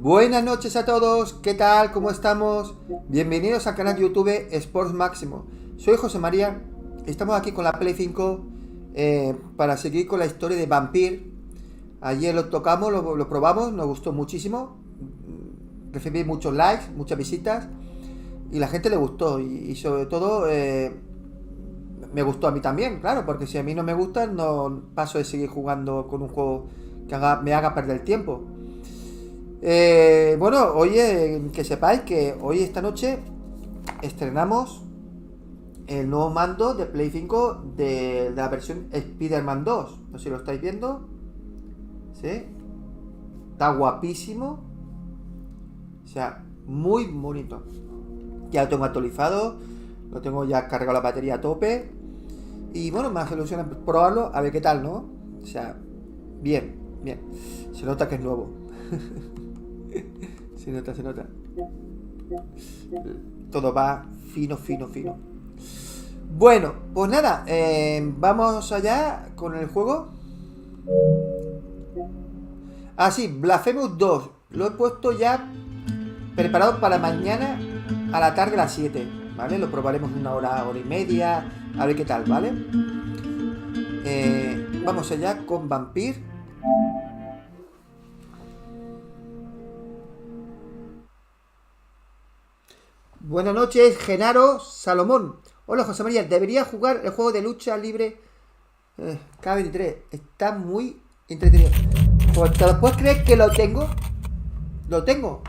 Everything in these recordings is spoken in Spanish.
Buenas noches a todos, ¿qué tal? ¿Cómo estamos? Bienvenidos al canal de YouTube Sports Máximo. Soy José María, estamos aquí con la Play 5 para seguir con la historia de Vampyr. Ayer lo tocamos, lo probamos, nos gustó muchísimo. Recibí muchos likes, muchas visitas y la gente le gustó y sobre todo me gustó a mí también, claro, porque si a mí no me gusta no paso de seguir jugando con un juego que me haga perder el tiempo. Bueno, oye, que sepáis que hoy esta noche estrenamos el nuevo mando de Play 5 de la versión Spider-Man 2. No sé si lo estáis viendo. ¿Sí? Está guapísimo. O sea, muy bonito. Ya lo tengo actualizado. Lo tengo ya cargado la batería a tope. Y bueno, me hace ilusión probarlo. A ver qué tal, ¿no? O sea, bien, bien. Se nota que es nuevo. Se nota. Todo va fino. Bueno, pues nada, vamos allá con el juego. Ah, sí, Blasphemous 2. Lo he puesto ya preparado para mañana a la tarde a las 7, ¿vale? Lo probaremos una hora y media, a ver qué tal, ¿vale? Vamos allá con Vampyr. Buenas noches, Genaro Salomón. Hola, José María. Debería jugar el juego de lucha libre K23. Está muy entretenido. Pues te lo puedes creer que lo tengo. Lo tengo.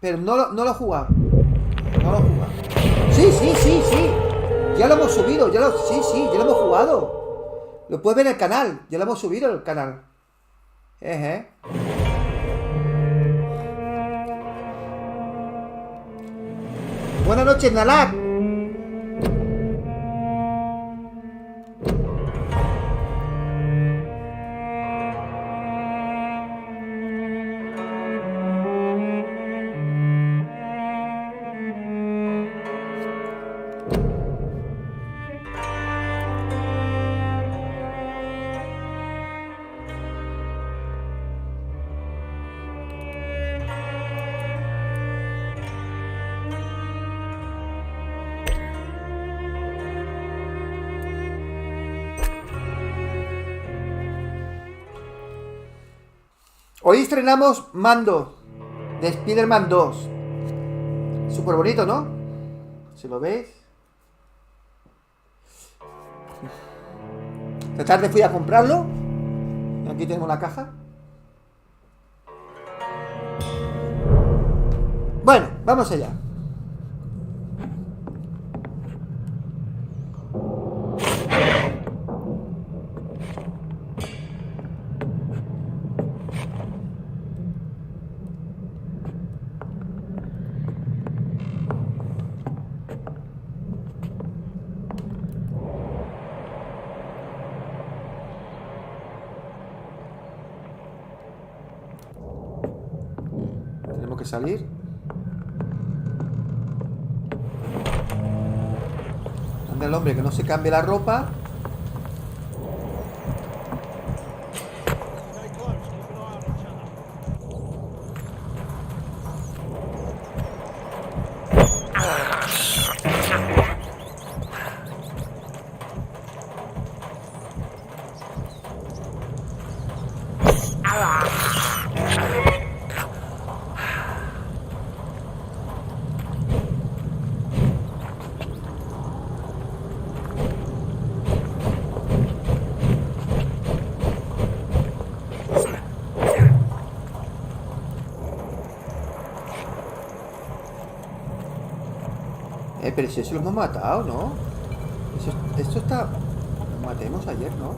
Pero no lo he jugado. No lo he jugado. Sí. Ya lo hemos subido. Ya lo hemos jugado. Lo puedes ver en el canal. Ya lo hemos subido en el canal. Buenas noches, Nalak. Hoy estrenamos mando de Spider-Man 2. Súper bonito, ¿no? Si lo veis. Esta tarde fui a comprarlo. Aquí tenemos la caja. Bueno, vamos allá. Tenemos que salir. Anda el hombre que no se cambie la ropa. Pero si eso lo hemos matado, ¿no? Esto está... Lo matemos ayer, ¿no?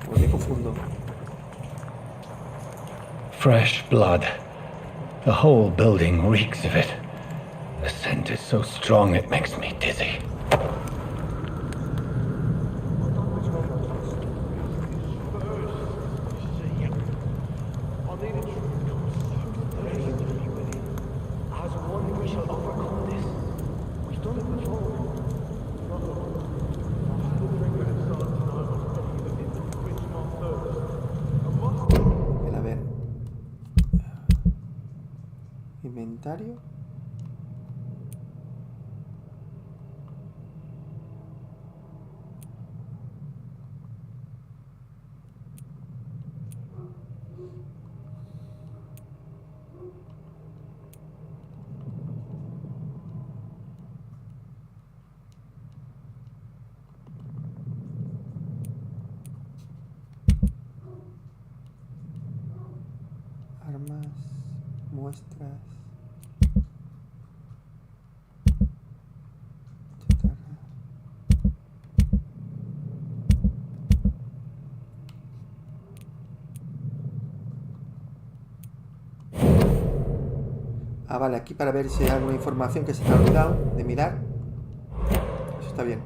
Pues me confundo. Fresh blood. The whole building reeks of it. The scent is so strong it makes me dizzy. A ver. Inventario. Armas, muestras, chatarra. Ah, vale, aquí para ver si hay alguna información que se te ha olvidado de mirar. Eso está bien.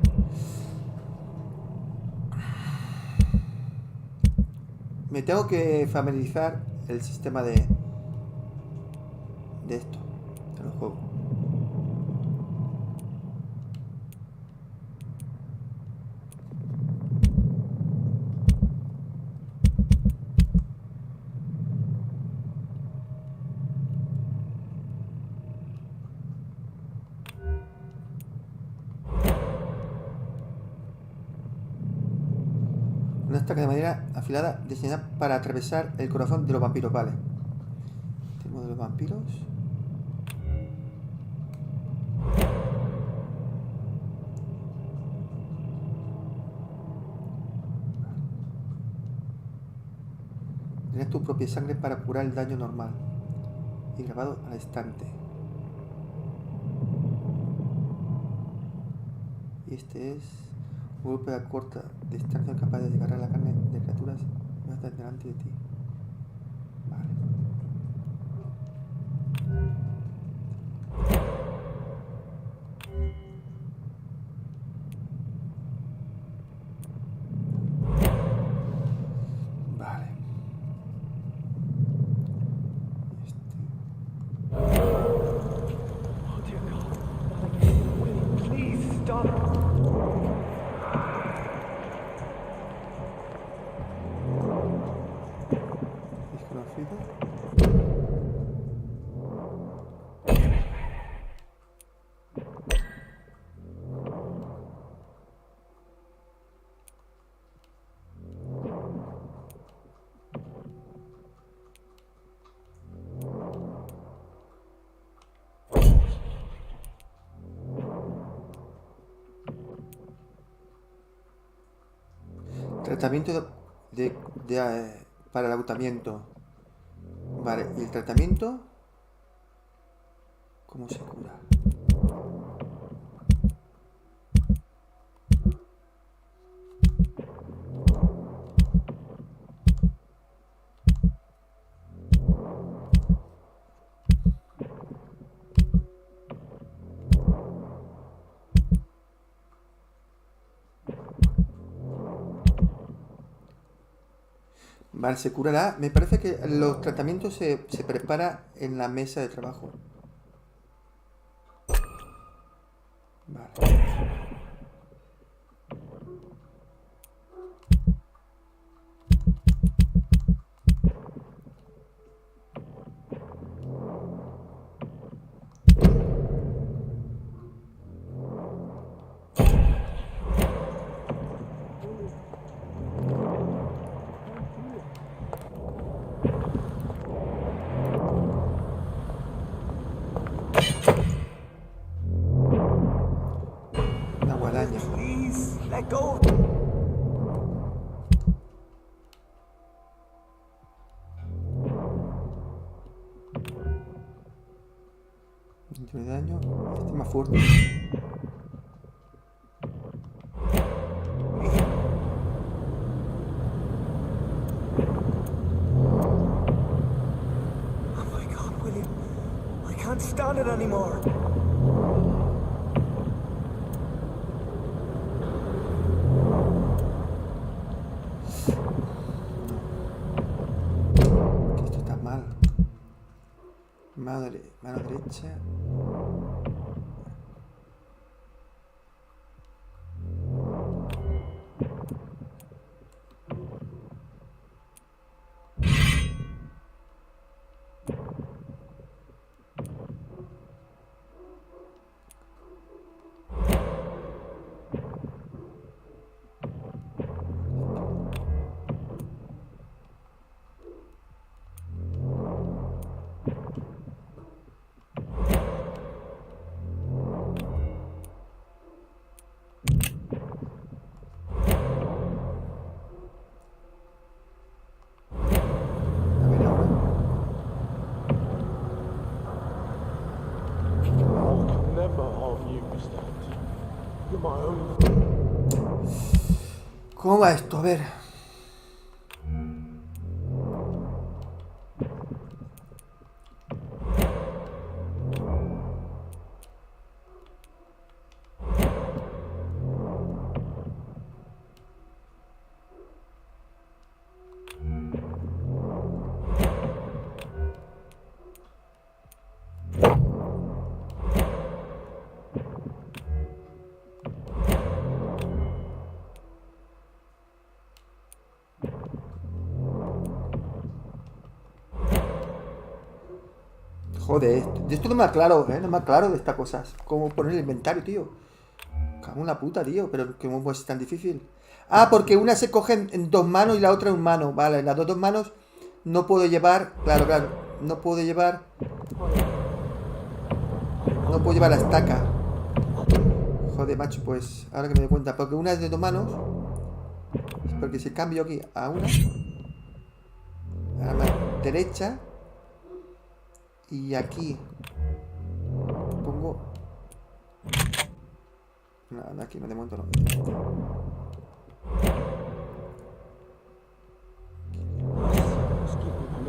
Me tengo que familiarizar el sistema de esto, del juego. Una estaca de madera afilada diseñada para atravesar el corazón de los vampiros, vale. Tenemos de los vampiros. Tienes tu propia sangre para curar el daño normal. Y grabado al instante. Y este es un golpe a corta distancia capaz de desgarrar la carne de criaturas que están delante de ti. Vale. Vale. Tratamiento para el agotamiento. Vale, ¿y el tratamiento? ¿Cómo se cura? Vale, se curará. Me parece que los tratamientos se prepara en la mesa de trabajo. Vale. De daño, este más fuerte. stand it anymore. Esto está mal. Mano derecha. ¿Cómo va esto? A ver. Joder, esto no me aclaro, no me aclaro de estas cosas. ¿Cómo poner el inventario, tío? Cago en la puta, tío. Pero ¿cómo puede ser tan difícil? Ah, porque una se coge en dos manos y la otra en un mano. Vale, las dos manos no puedo llevar. Claro, claro. No puedo llevar. No puedo llevar la estaca. Joder, macho, pues ahora que me doy cuenta. Porque una es de dos manos. Porque si cambio aquí a una. A la derecha. Y aquí pongo... No, aquí no, de momento no.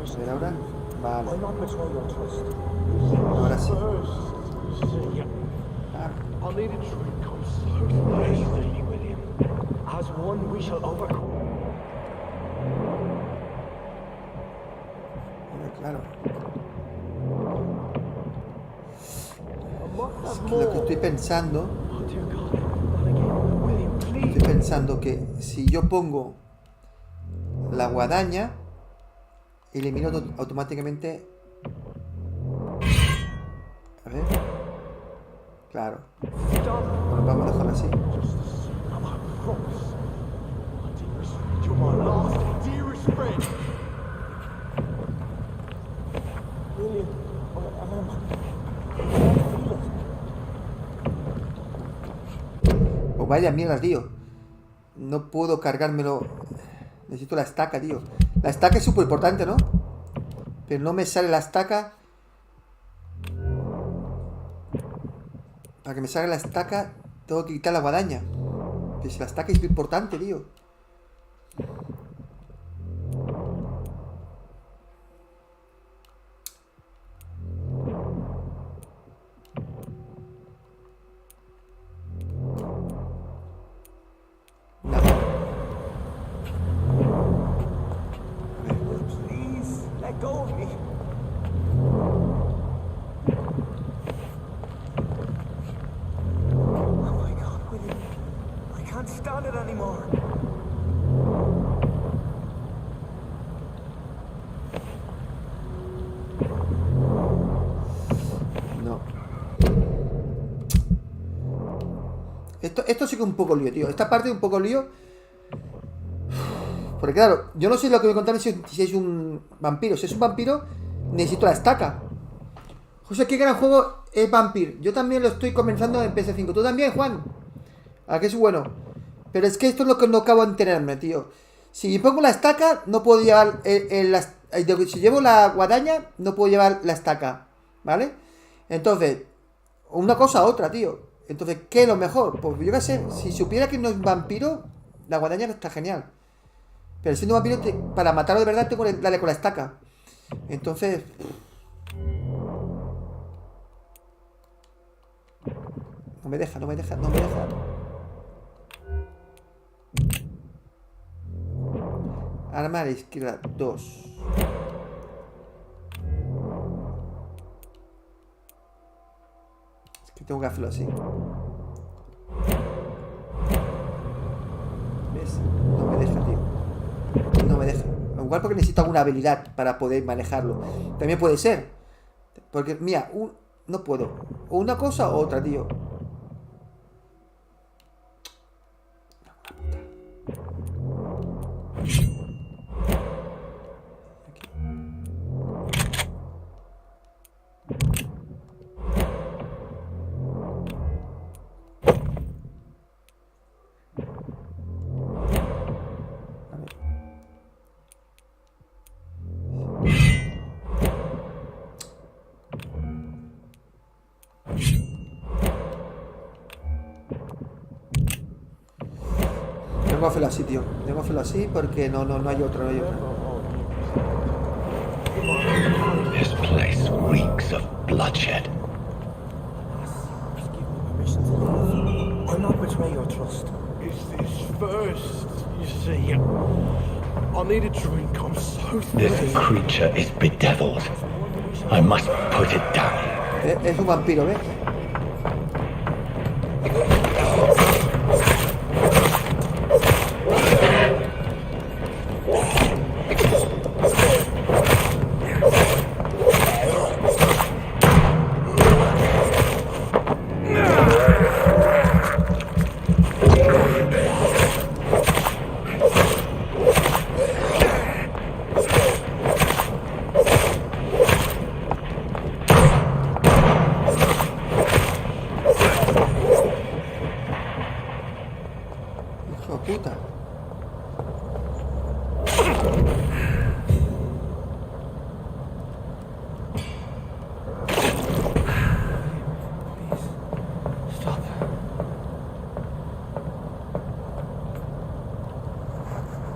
A ver ahora. Vale. Ahora sí. Ah. Claro. Es que lo que estoy pensando que si yo pongo la guadaña, elimino automáticamente. A ver. Claro. Bueno, vamos a dejarlo así. Pues vaya mierda, tío. No puedo cargármelo. Necesito la estaca, tío. La estaca es súper importante, ¿no? Pero no me sale la estaca. Para que me salga la estaca, tengo que quitar la guadaña. Pues la estaca es muy importante, tío. Esto sí que es un poco lío, tío. Esta parte es un poco lío. Porque claro, yo no sé lo que me contaron si es un vampiro. Si es un vampiro, necesito la estaca. José, qué gran juego es Vampyr. Yo también lo estoy comenzando en PS5. ¿Tú también, Juan? ¿A qué es bueno? Pero es que esto es lo que no acabo de enterarme, tío. Si pongo la estaca, no puedo llevar si llevo la guadaña, no puedo llevar la estaca. ¿Vale? Entonces, una cosa a otra, tío. Entonces, ¿qué es lo mejor? Pues yo qué sé, si supiera que no es vampiro, la guadaña está genial. Pero siendo vampiro, para matarlo de verdad, tengo que darle con la estaca. Entonces... No me deja, no me deja, no me deja. Arma a la izquierda, 2. Es que tengo que hacerlo así. ¿Ves? No me deja, tío. No me deja. Igual porque necesito alguna habilidad para poder manejarlo. También puede ser. Porque, mira, no puedo. O una cosa o otra, tío. Tengo que hacerlo así, tío. Tengo que hacerlo así porque no hay otra, no hay otra. This place reeks of bloodshed. I'll not betray your trust. It's this first, you see. I need a drink, I'm so This thirsty. creature is bedeviled. I must put it down. Es un vampiro, ¿ves? Hijo de puta. Stop.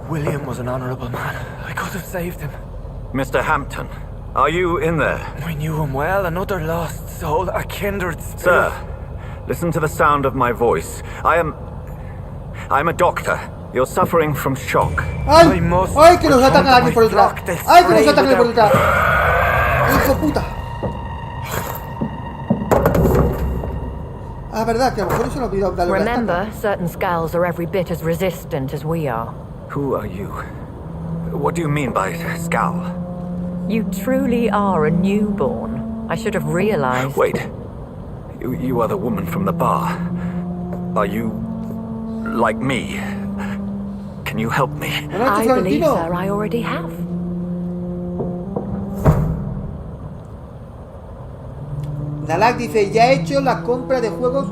William was an honorable man. I could have saved him. Mr. Hampton, are you in there? I knew him well, another lost soul, a kindred spirit. Sir, listen to the sound of my voice. I'm a doctor. You're suffering from shock. ¡Ay! I must ¡Ay, que nos atacan aquí por detrás! flock this ¡Ay, que nos prey atacan por without- detrás! ¡Hijo de puta! Ah, verdad, que a lo mejor se me ha olvidado darle una Remember, certain skulls are every bit as resistant as we are. Who are you? What do you mean by scowl? You truly are a newborn. I should have realized. Wait. You are the woman from the bar. Are you like me? Can you help me? Buenas noches, I believe, Florentino. sir, I already have. Nalak dice, ya he hecho la compra de juegos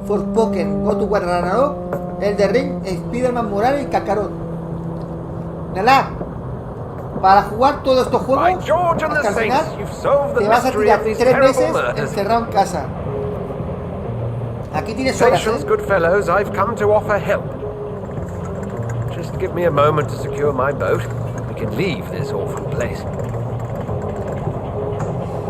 Forspoken, God of War Ragnarok, el de Ring, Spider-Man Morales y Kakarot. Nalak, para jugar todos estos juegos, By George and the hasta el Saints, final, you've solved the te vas a mystery tirar of these 3 terrible meses murders. encerrado en casa. Aquí tienes horas, Patience, good fellows, I've come to offer help. Just give me a moment to secure my boat. We can leave this awful place.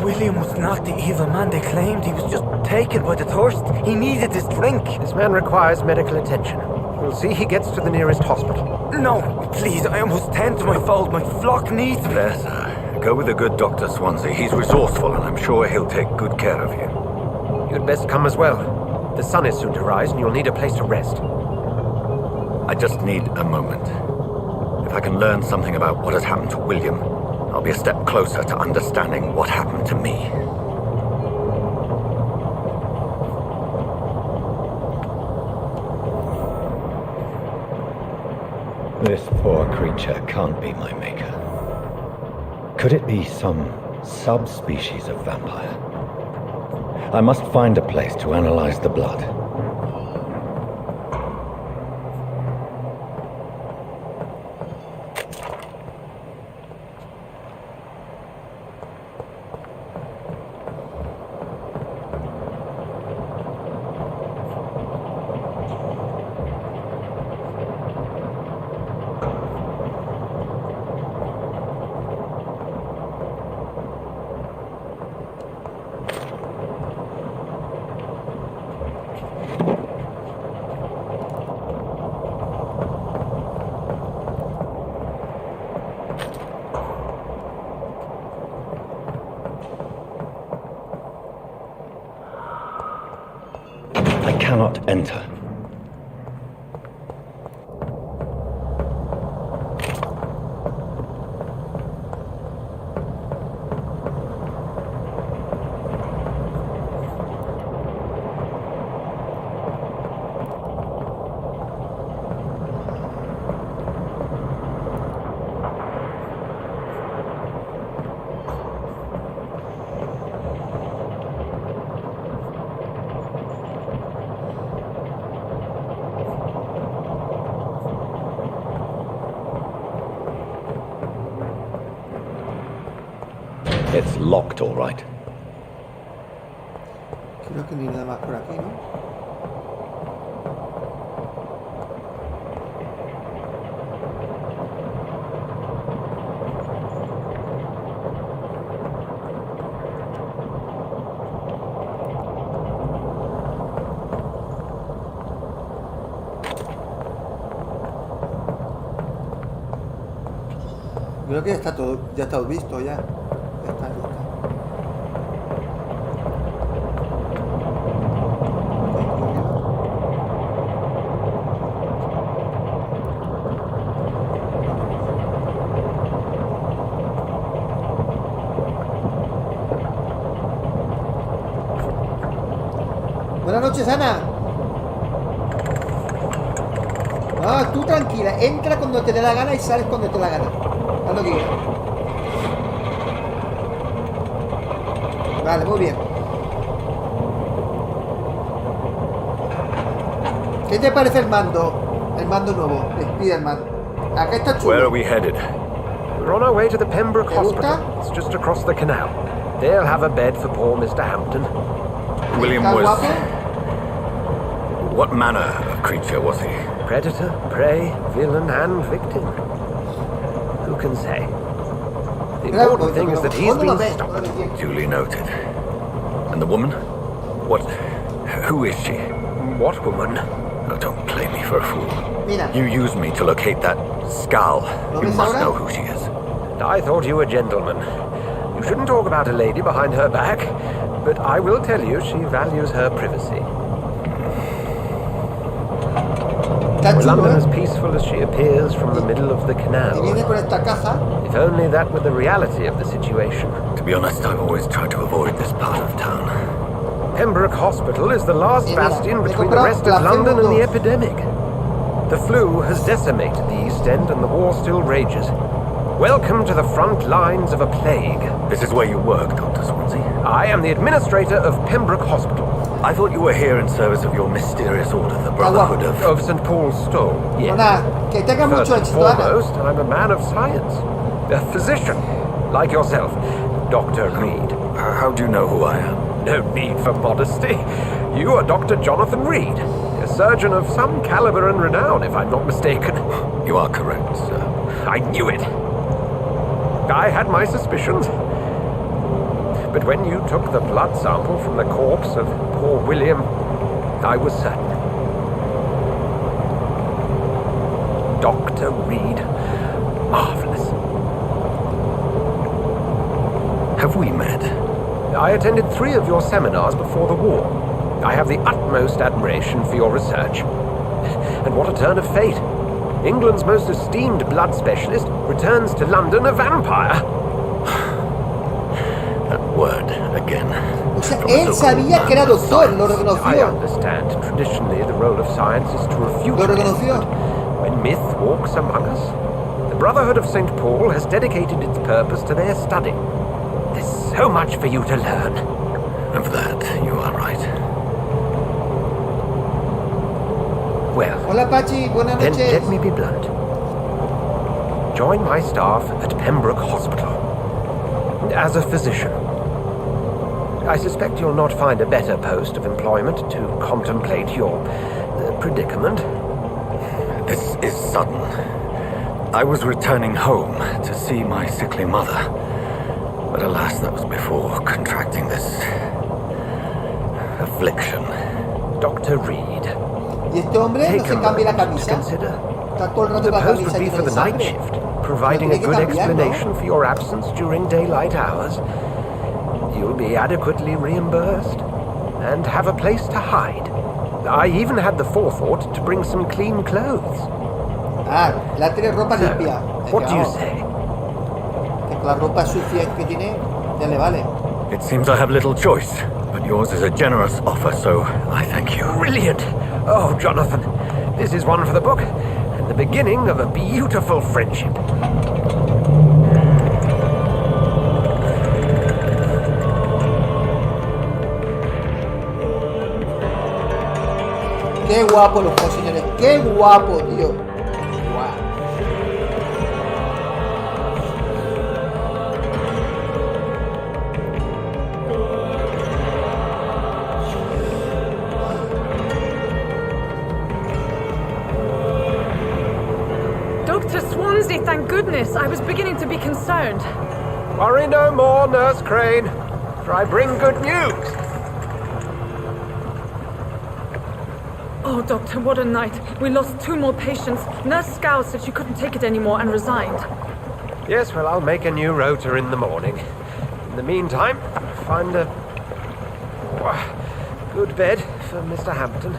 William was not the evil man they claimed. He was just taken by the thirst. He needed this drink. This man requires medical attention. We'll see he gets to the nearest hospital. No, please, I must tend to my fold. My flock needs me. There, sir. Go with the good Dr. Swansea. He's resourceful and I'm sure he'll take good care of you. You'd best come as well. The sun is soon to rise and you'll need a place to rest. I just need a moment. If I can learn something about what has happened to William, I'll be a step closer to understanding what happened to me. This poor creature can't be my maker. Could it be some subspecies of vampire? I must find a place to analyze the blood. cannot enter. It's locked, all right. Creo que ni nada más por aquí, ¿no? Creo que ya está todo visto ya. Ya está. Buenas noches, Ana. Ah, tú tranquila, entra cuando te dé la gana y sales cuando te dé la gana. Haz lo que quieras. Vale, muy bien. ¿Qué te parece el mando? El mando nuevo, Spider-Man. Acá está chulo. Where are we headed? We're on our way to the Pembroke ¿Te gusta? Hospital. It's just across the canal. They'll have a bed for poor Mr. Hampton. William ¿Está was... guapo? What manner of creature was he? Predator, prey, villain, and victim. Who can say? The important thing is that he's been stopped. Duly noted. And the woman? What... Who is she? What woman? Oh, don't play me for a fool. Mira, You used me to locate that skull. ¿Lo You ves must ahora? know who she is. I thought you were a gentleman. You shouldn't talk about a lady behind her back, but I will tell you she values her privacy. está chulo, London as ¿eh? peaceful as she appears from the middle of the Y canal. viene con esta caja. If only that were the reality of the situation. To be honest, I've always tried to avoid this part of town. Pembroke Hospital is the last Y mira, bastion he between the comprado rest of la London and the F2. epidemic. The flu has decimated the East End and the war still rages. Welcome to the front lines of a plague. This is where you work, Dr. Swansea. I am the administrator of Pembroke Hospital. I thought you were here in service of your mysterious order, the Brotherhood of... Of St. Paul's Stole, yes. Bueno, que tenga First mucho and éxito, Ana. foremost, I'm a man of science. A physician, like yourself, Dr. Reed. How do you know who I am? No need for modesty. You are Dr. Jonathan Reed, a surgeon of some caliber and renown, if I'm not mistaken. You are correct, sir. I knew it. I had my suspicions. But when you took the blood sample from the corpse of poor William, I was certain. Dr. Reed. Marvelous. Have we met? I attended 3 of your seminars before the war. I have the utmost admiration for your research. And what a turn of fate. England's most esteemed blood specialist returns to London a vampire. That word again. O sea, él sabía que era doctor, lo I reconoció. understand. Traditionally, the role of science is to refute Lo myth, reconoció. but when myth walks among us, the Brotherhood of St. Paul has dedicated its purpose to their study. There's so much for you to learn. Of that, you are right. Well, Hola, Pachi, buenas then noches. let me be blunt. Join my staff at Pembroke Hospital. As a physician. I suspect you'll not find a better post of employment to contemplate your predicament. This is sudden. I was returning home to see my sickly mother. But alas, that was before contracting this... affliction. Dr. Reed. Y este hombre no Take se a cambia la moment to camisa. consider. Está todo el rato The con la post camisa would be llena for de the night sangre. shift, providing a Tiene que good cambiar, ¿no? explanation for your absence during daylight hours. You'll be adequately reimbursed and have a place to hide. I even had the forethought to bring some clean clothes. Ah, la tiene ropa limpia. What do you say? Que con la ropa sucia que tiene, ya le vale. It seems I have little choice, but yours is a generous offer, so I thank you. Brilliant! Oh, Jonathan, this is one for the book, and the beginning of a beautiful friendship. Qué guapo los dos, señores. Qué guapo, tío. Guau. Dr. Swansea, thank goodness. I was beginning to be concerned. Worry no more, Nurse Crane, for I bring good news. Oh, Doctor, what a night. We lost 2 more patients. Nurse Scow said she couldn't take it anymore and resigned. Yes, well, I'll make a new rota in the morning. In the meantime, find a good bed for Mr. Hampton.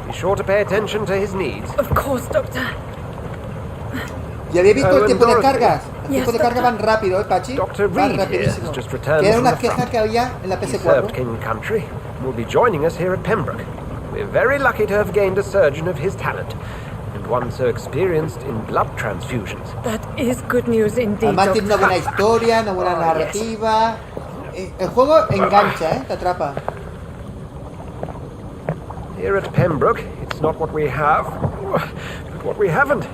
Be sure to pay attention to his needs. Of course, Doctor. ¿Ya habéis visto el tiempo de Dorothy. cargas? El tiempo de carga van rápido, Pachi. Dr. Van Reed here rapidísimo. has just returned Que era from una the queja front. que había en la He served PS4. King Country and will be joining us here at Pembroke. We're very lucky to have gained a surgeon of his talent, and one so experienced in blood transfusions. That is good news indeed, Además tiene una Doctor. buena historia, una buena narrativa. El juego engancha, te atrapa. Here at Pembroke, it's not what we have, but what we haven't.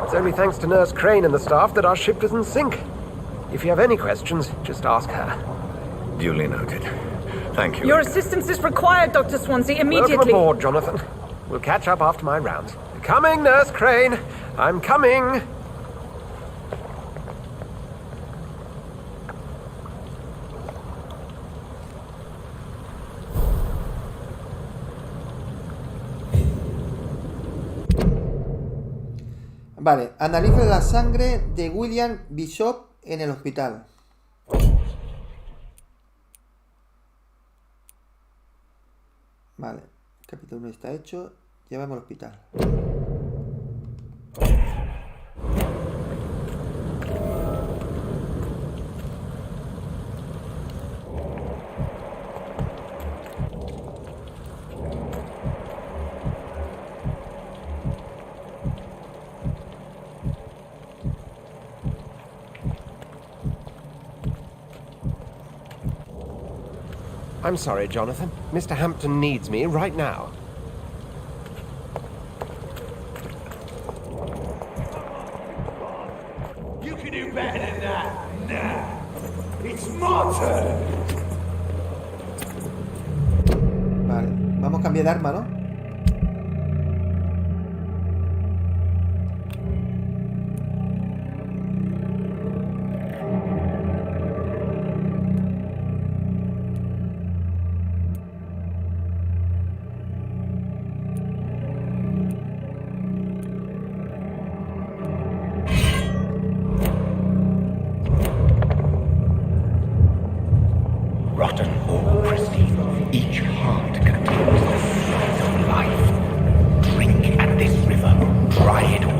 It's only thanks to Nurse Crane and the staff that our ship doesn't sink. If you have any questions, just ask her. Duly noted. Thank you. Your assistance is required, Dr. Swansea, Welcome immediately. aboard, Jonathan. We'll catch up after my rounds. Coming, Nurse Crane. I'm coming. Vale, analiza la sangre de William Bishop en el hospital. Vale, capítulo 1 está hecho. Llevamos al hospital. I'm sorry, Jonathan. Mr. Hampton needs me right now. You can do better than that. Nah. It's my turn. Vale, vamos a cambiar de arma, ¿no? Rotten or pristine, each heart contains the seeds of life. Drink at this river, dry it all.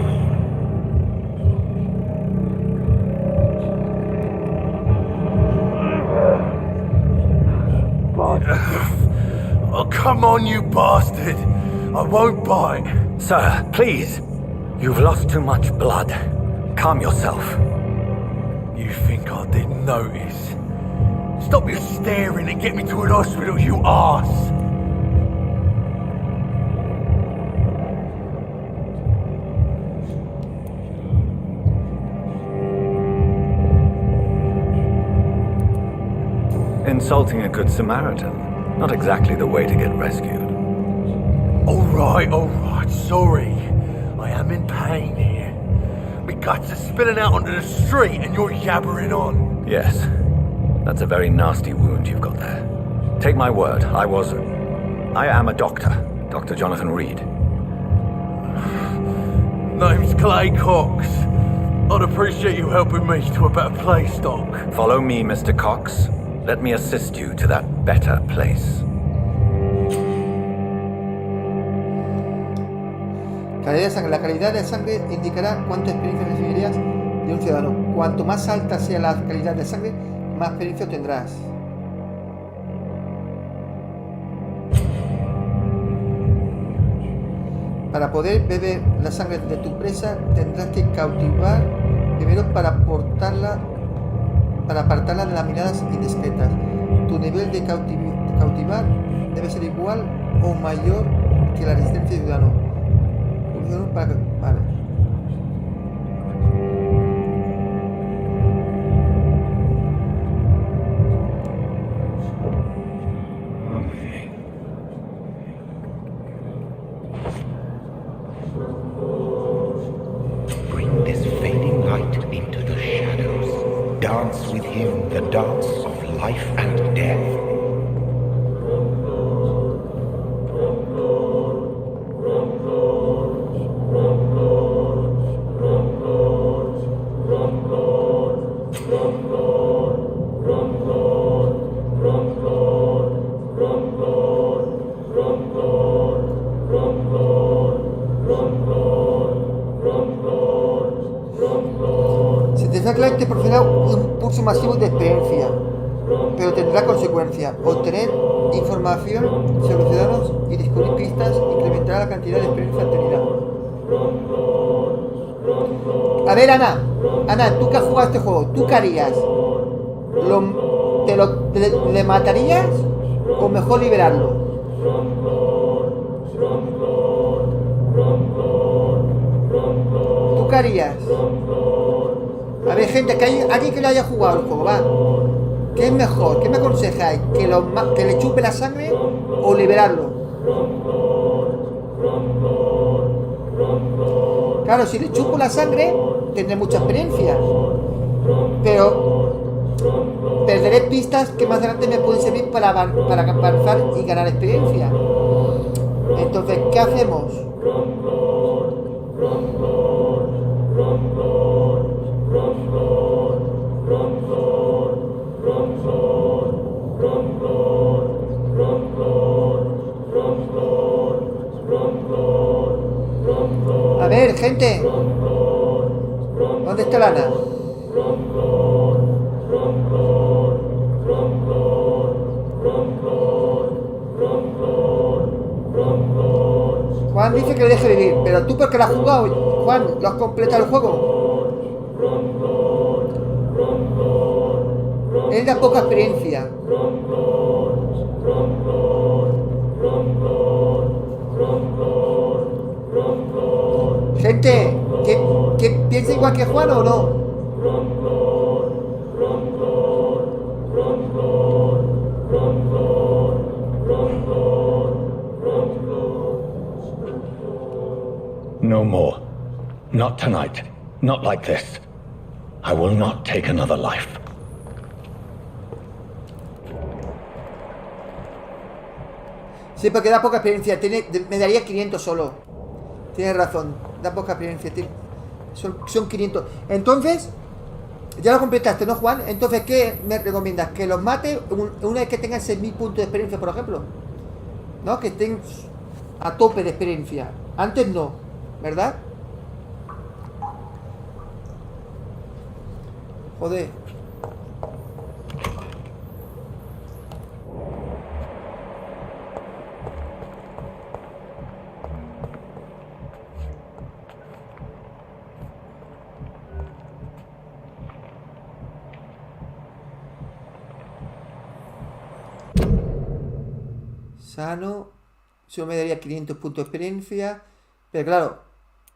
Oh, come on, you bastard. I won't bite. Sir, please. You've lost too much blood. Calm yourself. You think I didn't notice? Stop your staring and get me to an hospital, you arse. Insulting a good Samaritan. Not exactly the way to get rescued. Alright, sorry. I am in pain here. My guts are spilling out onto the street and you're yabbering on. Yes. That's a very nasty wound you've got there. Take my word, I am a doctor. Dr. Jonathan Reed. Name's Clay Cox. I'd appreciate you helping me to a better place, Doc. Follow me, Mr. Cox. Let me assist you to that better place. Calidad de sangre. La calidad de sangre indicará cuánta experiencia recibirías de un ciudadano. Cuanto más alta sea la calidad de sangre, más experiencia tendrás. Para poder beber la sangre de tu presa, tendrás que cautivar primero para apartarla de las miradas indiscretas. Tu nivel de cautivar debe ser igual o mayor que la resistencia de ciudadano. Vale. Bring this fading light into the shadows. Dance with him the dance of life and death. Si te saca te proporciona un pulso masivo de experiencia, pero tendrá consecuencias. Obtener información sobre los ciudadanos y descubrir pistas incrementará la cantidad de experiencia obtenida. A ver, Ana, tú que has jugado este juego, ¿tú qué harías? ¿Le matarías o mejor liberarlo? ¿Tú qué harías? A ver, gente, que hay alguien que lo haya jugado el juego, va. ¿Qué es mejor? ¿Qué me aconsejáis? ¿Que le chupe la sangre o liberarlo? Claro, si le chupo la sangre, tendré mucha experiencia. Pero perderé pistas que más adelante me pueden servir para avanzar y ganar experiencia. Entonces, ¿qué hacemos? A ver, gente, ¿dónde está Lana? Juan dice que le deje vivir, pero tú porque lo has jugado, Juan, ¿lo has completado el juego? Él da poca experiencia. Gente, ¿que piensa igual que Juan o no? No more. Not tonight. Not like this. I will not take another life. Sí, porque da poca experiencia. Me daría 500 solo. Tienes razón. Da poca experiencia. Son 500. Entonces, ya lo completaste, ¿no, Juan? Entonces, ¿qué me recomiendas? Que los mate una vez que tengan 6.000 puntos de experiencia, por ejemplo. ¿No? Que estén a tope de experiencia. Antes no, ¿verdad? Joder. Sano. Solo me daría 500 puntos de experiencia. Pero claro,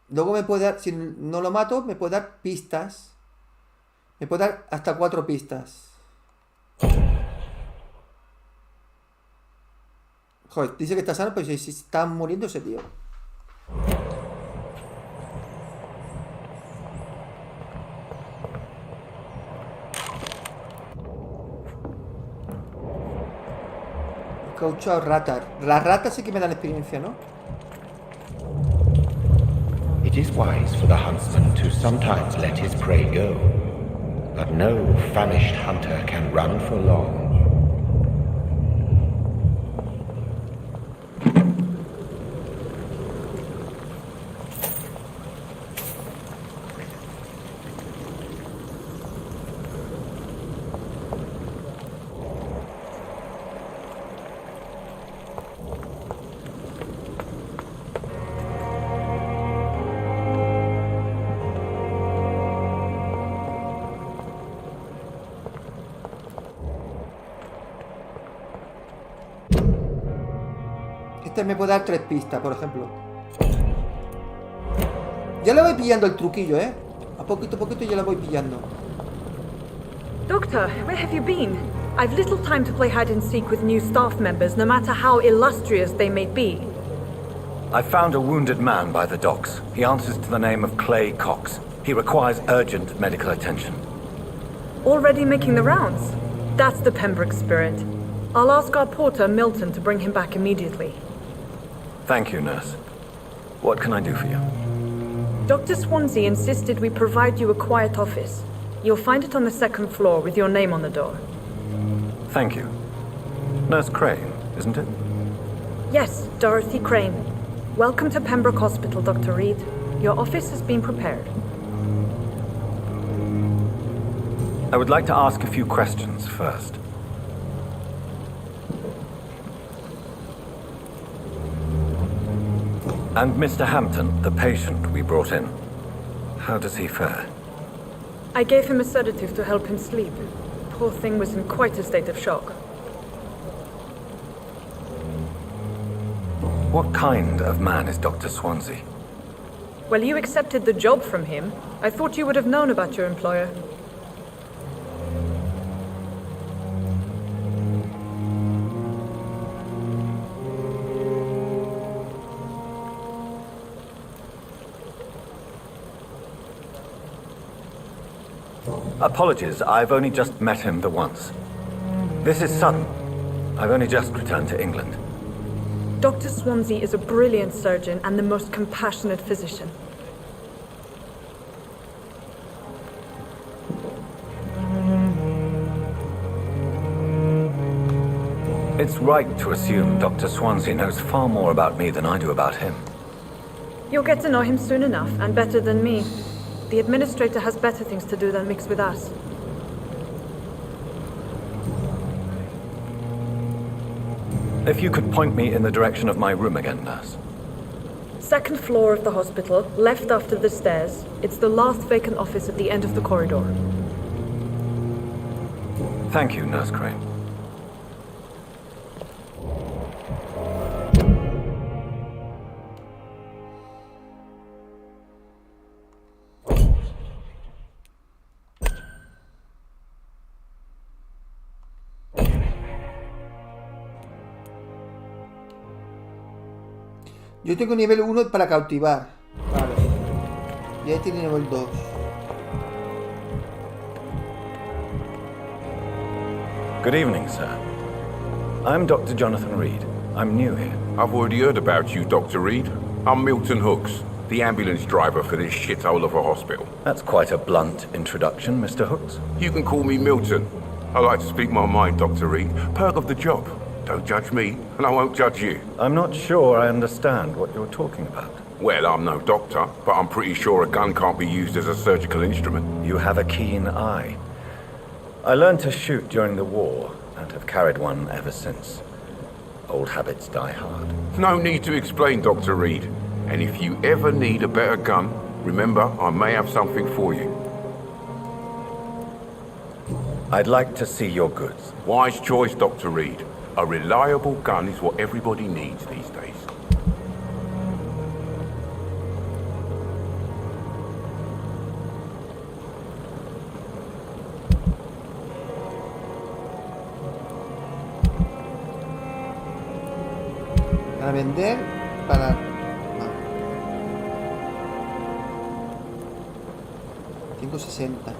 luego me puede dar, si no lo mato, me puede dar pistas. Me puede dar hasta 4 pistas. Joder, dice que está sano, pero si está muriendo ese tío. Cauchado ratas. Las ratas sí que me dan experiencia, ¿no? It is wise for the huntsman to sometimes let his prey go, but no famished hunter can run for long. Este me puede dar 3 pistas, por ejemplo. Ya le voy pillando el truquillo, ¿eh? A poquito ya lo voy pillando. Doctor, where have you been? I've little time to play hide and seek with new staff members, no matter how illustrious they may be. I found a wounded man by the docks. He answers to the name of Clay Cox. He requires urgent medical attention. Already making the rounds? That's the Pembroke spirit. I'll ask our porter, Milton, to bring him back immediately. Thank you, nurse. What can I do for you? Dr. Swansea insisted we provide you a quiet office. You'll find it on the 2nd floor with your name on the door. Thank you. Nurse Crane, isn't it? Yes, Dorothy Crane. Welcome to Pembroke Hospital, Dr. Reed. Your office has been prepared. I would like to ask a few questions first. And Mr. Hampton, the patient we brought in, how does he fare? I gave him a sedative to help him sleep. Poor thing was in quite a state of shock. What kind of man is Dr. Swansea? Well, you accepted the job from him. I thought you would have known about your employer. Apologies, I've only just met him the once. This is sudden. I've only just returned to England. Dr. Swansea is a brilliant surgeon and the most compassionate physician. It's right to assume Dr. Swansea knows far more about me than I do about him. You'll get to know him soon enough, and better than me. The administrator has better things to do than mix with us. If you could point me in the direction of my room again, nurse. 2nd floor of the hospital, left after the stairs. It's the last vacant office at the end of the corridor. Thank you, Nurse Crane. Yo tengo nivel 1 para cautivar. Vale. Y ahí tiene nivel 2. Good evening, sir. I'm Dr. Jonathan Reed. I'm new here. I've already heard about you, Dr. Reed. I'm Milton Hooks, the ambulance driver for this shithole of a hospital. That's quite a blunt introduction, Mr. Hooks. You can call me Milton. I like to speak my mind, Dr. Reed. Perk of the job. Don't judge me, and I won't judge you. I'm not sure I understand what you're talking about. Well, I'm no doctor, but I'm pretty sure a gun can't be used as a surgical instrument. You have a keen eye. I learned to shoot during the war, and have carried one ever since. Old habits die hard. No need to explain, Dr. Reed. And if you ever need a better gun, remember, I may have something for you. I'd like to see your goods. Wise choice, Dr. Reed. A reliable gun is what everybody needs these days. Para vender, para... 560.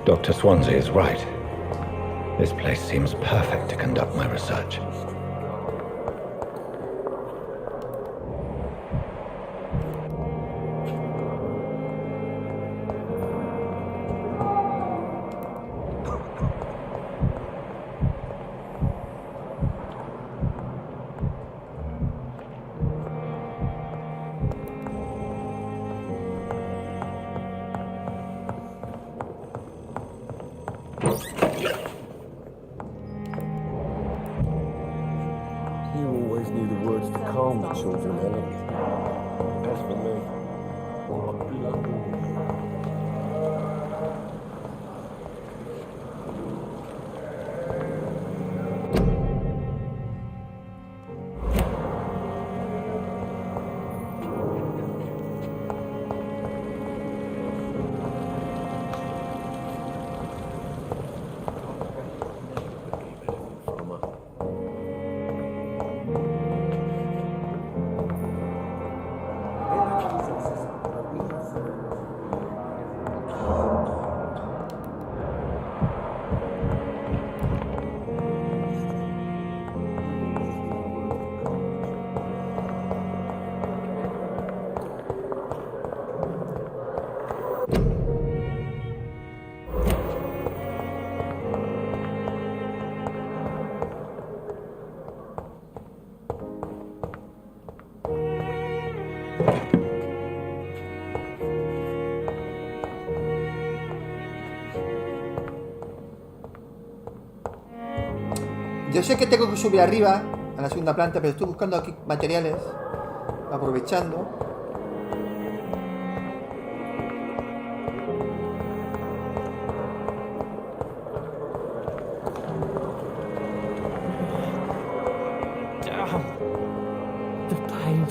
Dr. Swansea is right. This place seems perfect to conduct my research. You always knew the words to calm the children, Helen. As for me, Yo sé que tengo que subir arriba, a la segunda planta, pero estoy buscando aquí materiales, aprovechando. the pain.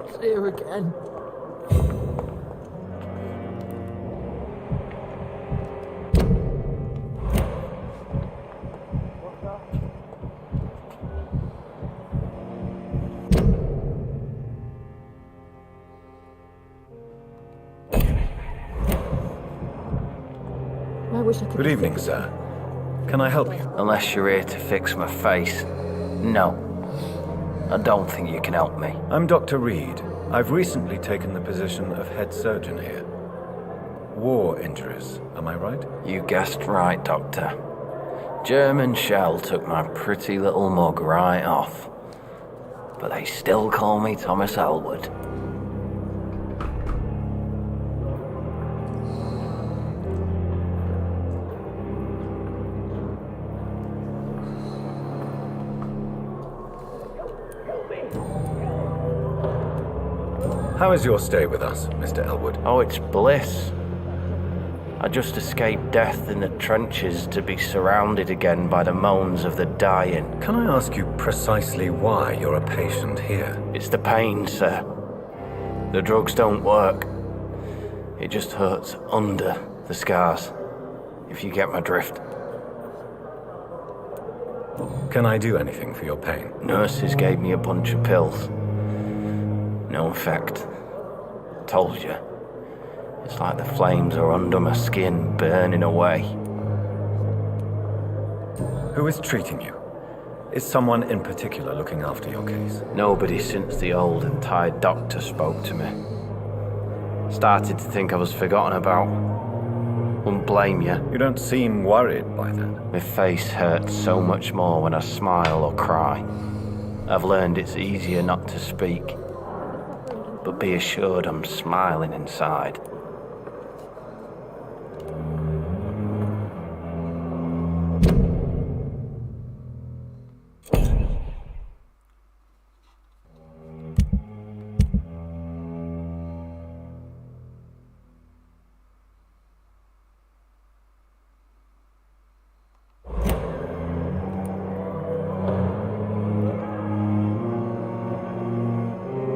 It's here again. Good evening, sir. Can I help you? Unless you're here to fix my face. No. I don't think you can help me. I'm Dr. Reed. I've recently taken the position of head surgeon here. War injuries, am I right? You guessed right, Doctor. German shell took my pretty little mug right off. But they still call me Thomas Elwood. How is your stay with us, Mr. Elwood? Oh, it's bliss. I just escaped death in the trenches to be surrounded again by the moans of the dying. Can I ask you precisely why you're a patient here? It's the pain, sir. The drugs don't work. It just hurts under the scars, if you get my drift. Can I do anything for your pain? Nurses gave me a bunch of pills. No effect. Told you. It's like the flames are under my skin, burning away. Who is treating you? Is someone in particular looking after your case? Nobody since the old and tired doctor spoke to me. Started to think I was forgotten about. Wouldn't blame you. You don't seem worried by that. My face hurts so much more when I smile or cry. I've learned it's easier not to speak. But be assured I'm smiling inside.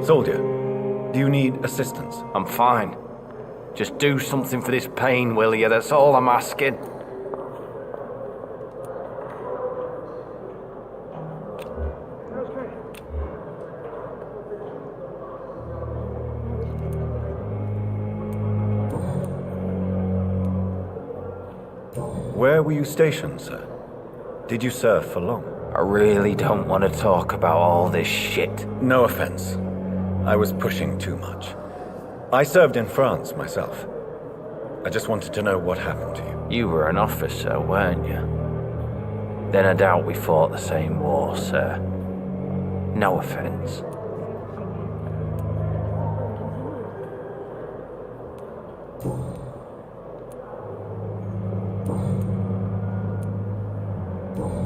Soldier, do you need assistance? I'm fine. Just do something for this pain, will you? That's all I'm asking. Where were you stationed, sir? Did you serve for long? I really don't want to talk about all this shit. No offense. I was pushing too much. I served in France myself. I just wanted to know what happened to you. You were an officer, weren't you? Then I doubt we fought the same war, sir. No offense.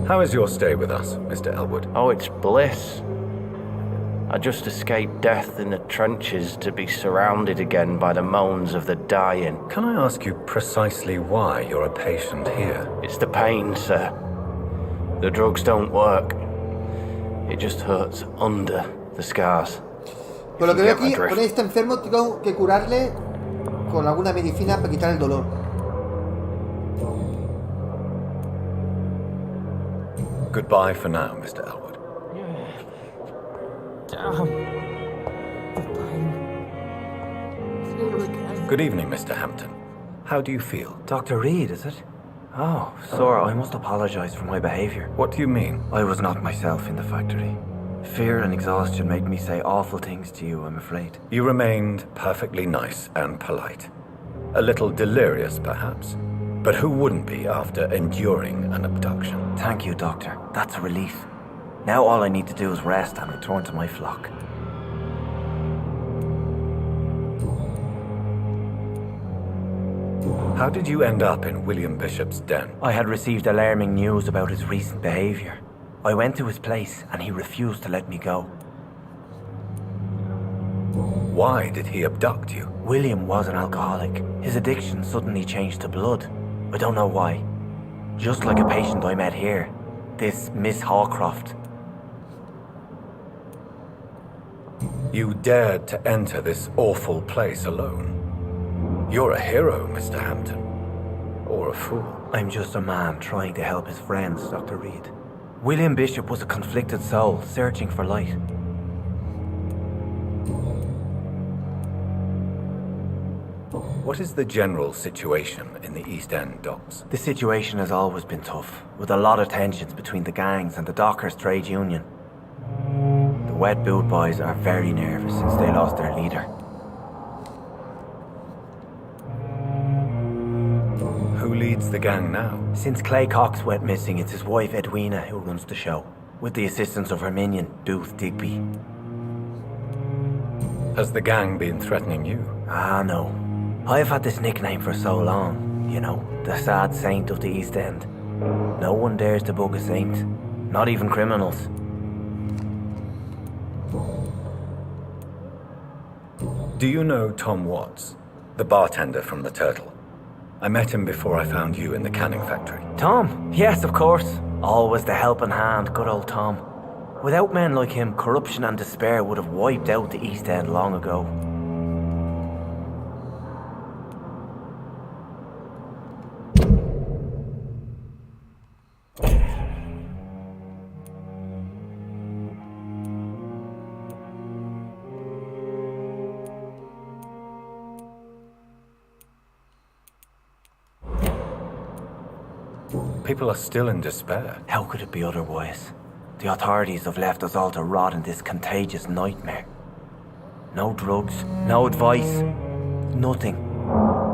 How is your stay with us, Mr. Elwood? Oh, it's bliss. I just escaped death in the trenches to be surrounded again by the moans of the dying. Can I ask you precisely why you're a patient here? It's the pain, sir. The drugs don't work. It just hurts under the scars. Por lo que veo aquí, con este enfermo tengo que curarle con alguna medicina para quitar el dolor. Goodbye for now, Mr. Elwood. Good evening, Mr. Hampton. How do you feel? Dr. Reed, is it? Oh, sir, I must apologize for my behavior. What do you mean? I was not myself in the factory. Fear and exhaustion made me say awful things to you, I'm afraid. You remained perfectly nice and polite. A little delirious, perhaps. But who wouldn't be after enduring an abduction? Thank you, Doctor. That's a relief. Now all I need to do is rest and return to my flock. How did you end up in William Bishop's den? I had received alarming news about his recent behavior. I went to his place and he refused to let me go. Why did he abduct you? William was an alcoholic. His addiction suddenly changed to blood. I don't know why. Just like a patient I met here. This Miss Hawcroft. You dared to enter this awful place alone. You're a hero, Mr. Hampton. Or a fool. I'm just a man trying to help his friends, Dr. Reed. William Bishop was a conflicted soul, searching for light. What is the general situation in the East End docks? The situation has always been tough, with a lot of tensions between the gangs and the dockers' trade union. The wet boot boys are very nervous since they lost their leader. Who leads the gang now? Since Clay Cox went missing, it's his wife Edwina who runs the show, with the assistance of her minion, Booth Digby. Has the gang been threatening you? Ah, no. I've had this nickname for so long, you know, the sad saint of the East End. No one dares to bug a saint, not even criminals. Do you know Tom Watts, the bartender from the Turtle? I met him before I found you in the canning factory. Tom? Yes, of course. Always the helping hand, good old Tom. Without men like him, corruption and despair would have wiped out the East End long ago. People are still in despair. How could it be otherwise? The authorities have left us all to rot in this contagious nightmare. No drugs, no advice, nothing.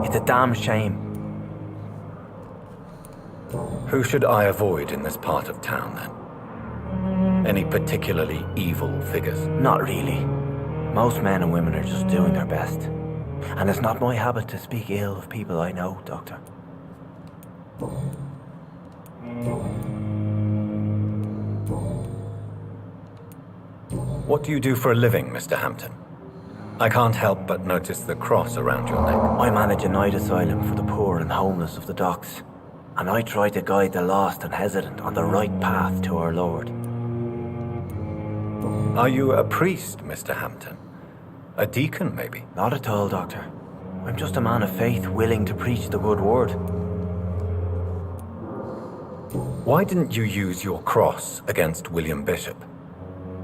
It's a damn shame. Who should I avoid in this part of town, then? Any particularly evil figures? Not really. Most men and women are just doing their best. And it's not my habit to speak ill of people I know, Doctor. What do you do for a living, Mr. Hampton? I can't help but notice the cross around your neck. I manage a night asylum for the poor and homeless of the docks, and I try to guide the lost and hesitant on the right path to our Lord. Are you a priest, Mr. Hampton? A deacon, maybe? Not at all, Doctor. I'm just a man of faith willing to preach the good word. Why didn't you use your cross against William Bishop?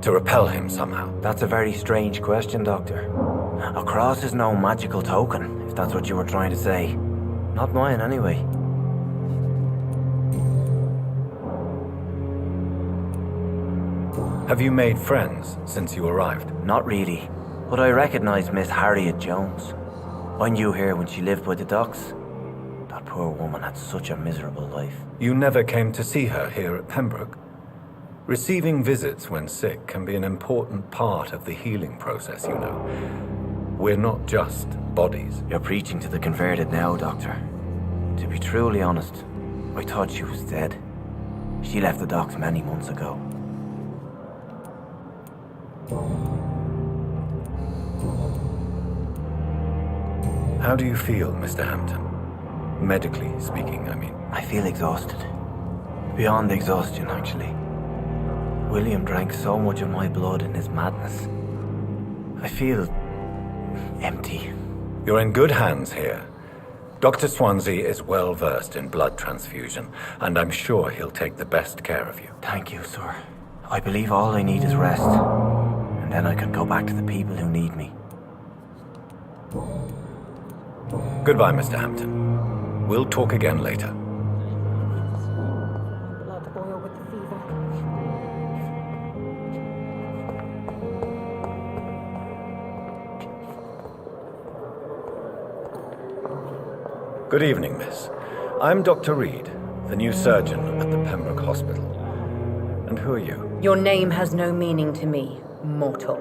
To repel him somehow? That's a very strange question, Doctor. A cross is no magical token, if that's what you were trying to say. Not mine, anyway. Have you made friends since you arrived? Not really, but I recognise Miss Harriet Jones. I knew her when she lived by the docks. That poor woman had such a miserable life. You never came to see her here at Pembroke? Receiving visits when sick can be an important part of the healing process, you know. We're not just bodies. You're preaching to the converted now, Doctor. To be truly honest, I thought she was dead. She left the docks many months ago. How do you feel, Mr. Hampton? Medically speaking, I mean. I feel exhausted. Beyond exhaustion, actually. William drank so much of my blood in his madness. I feel empty. You're in good hands here. Dr. Swansea is well versed in blood transfusion, and I'm sure he'll take the best care of you. Thank you, sir. I believe all I need is rest, and then I can go back to the people who need me. Goodbye, Mr. Hampton. We'll talk again later. Blood boil with the fever. Good evening, miss. I'm Dr. Reed, the new surgeon at the Pembroke Hospital. And who are you? Your name has no meaning to me, mortal.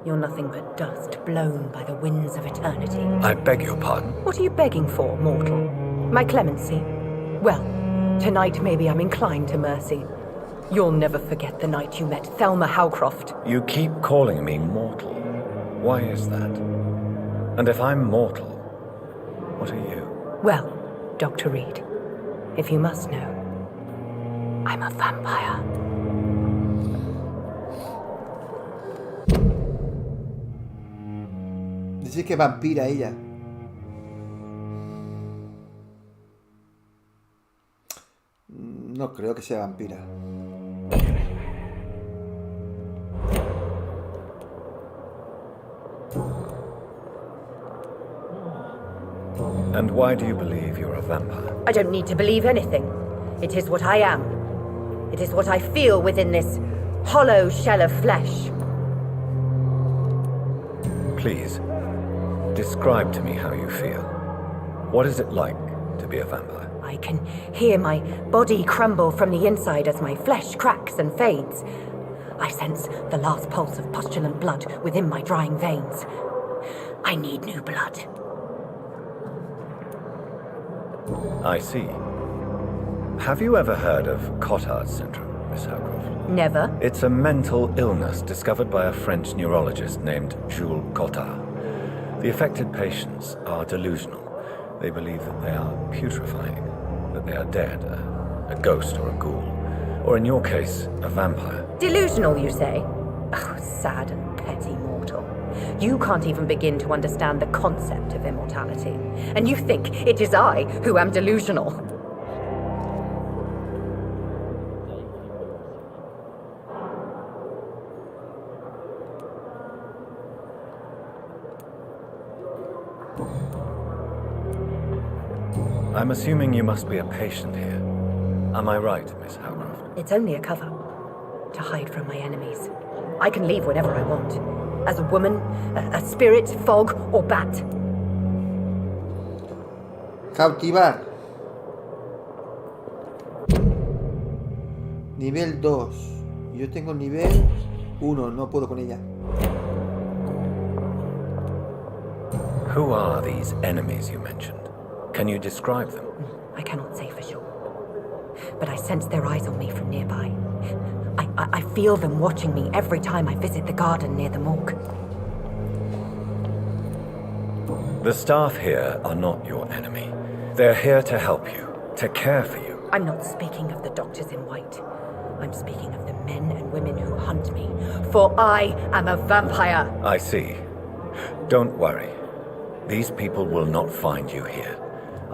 You're nothing but dust blown by the winds of eternity. I beg your pardon? What are you begging for, mortal? My clemency? Well, tonight maybe I'm inclined to mercy. You'll never forget the night you met Thelma Howcroft. You keep calling me mortal. Why is that? And if I'm mortal, what are you? Well, Dr. Reed, if you must know, I'm a vampire. Dice que vampira ella. No creo que sea vampira. And why do you believe you're a vampire? I don't need to believe anything. It is what I am. It is what I feel within this hollow shell of flesh. Please, describe to me how you feel. What is it like to be a vampire? I can hear my body crumble from the inside as my flesh cracks and fades. I sense the last pulse of pustulant blood within my drying veins. I need new blood. I see. Have you ever heard of Cotard's syndrome, Miss Howcroft? Never. It's a mental illness discovered by a French neurologist named Jules Cotard. The affected patients are delusional. They believe that they are putrefying, that they are dead, a ghost or a ghoul, or in your case, a vampire. Delusional, you say? Oh, sad and petty mortal. You can't even begin to understand the concept of immortality. And you think it is I who am delusional. I'm assuming you must be a patient here. Am I right, Miss Howcroft? It's only a cover. To hide from my enemies. I can leave whenever I want. As a woman, a spirit, fog, or bat. Cautivar. Nivel 2. Yo tengo nivel 1, no puedo con ella. Who are these enemies you mentioned? Can you describe them? I cannot say for sure. But I sense their eyes on me from nearby. I feel them watching me every time I visit the garden near the morgue. The staff here are not your enemy. They're here to help you, to care for you. I'm not speaking of the doctors in white. I'm speaking of the men and women who hunt me. For I am a vampire. I see. Don't worry. These people will not find you here.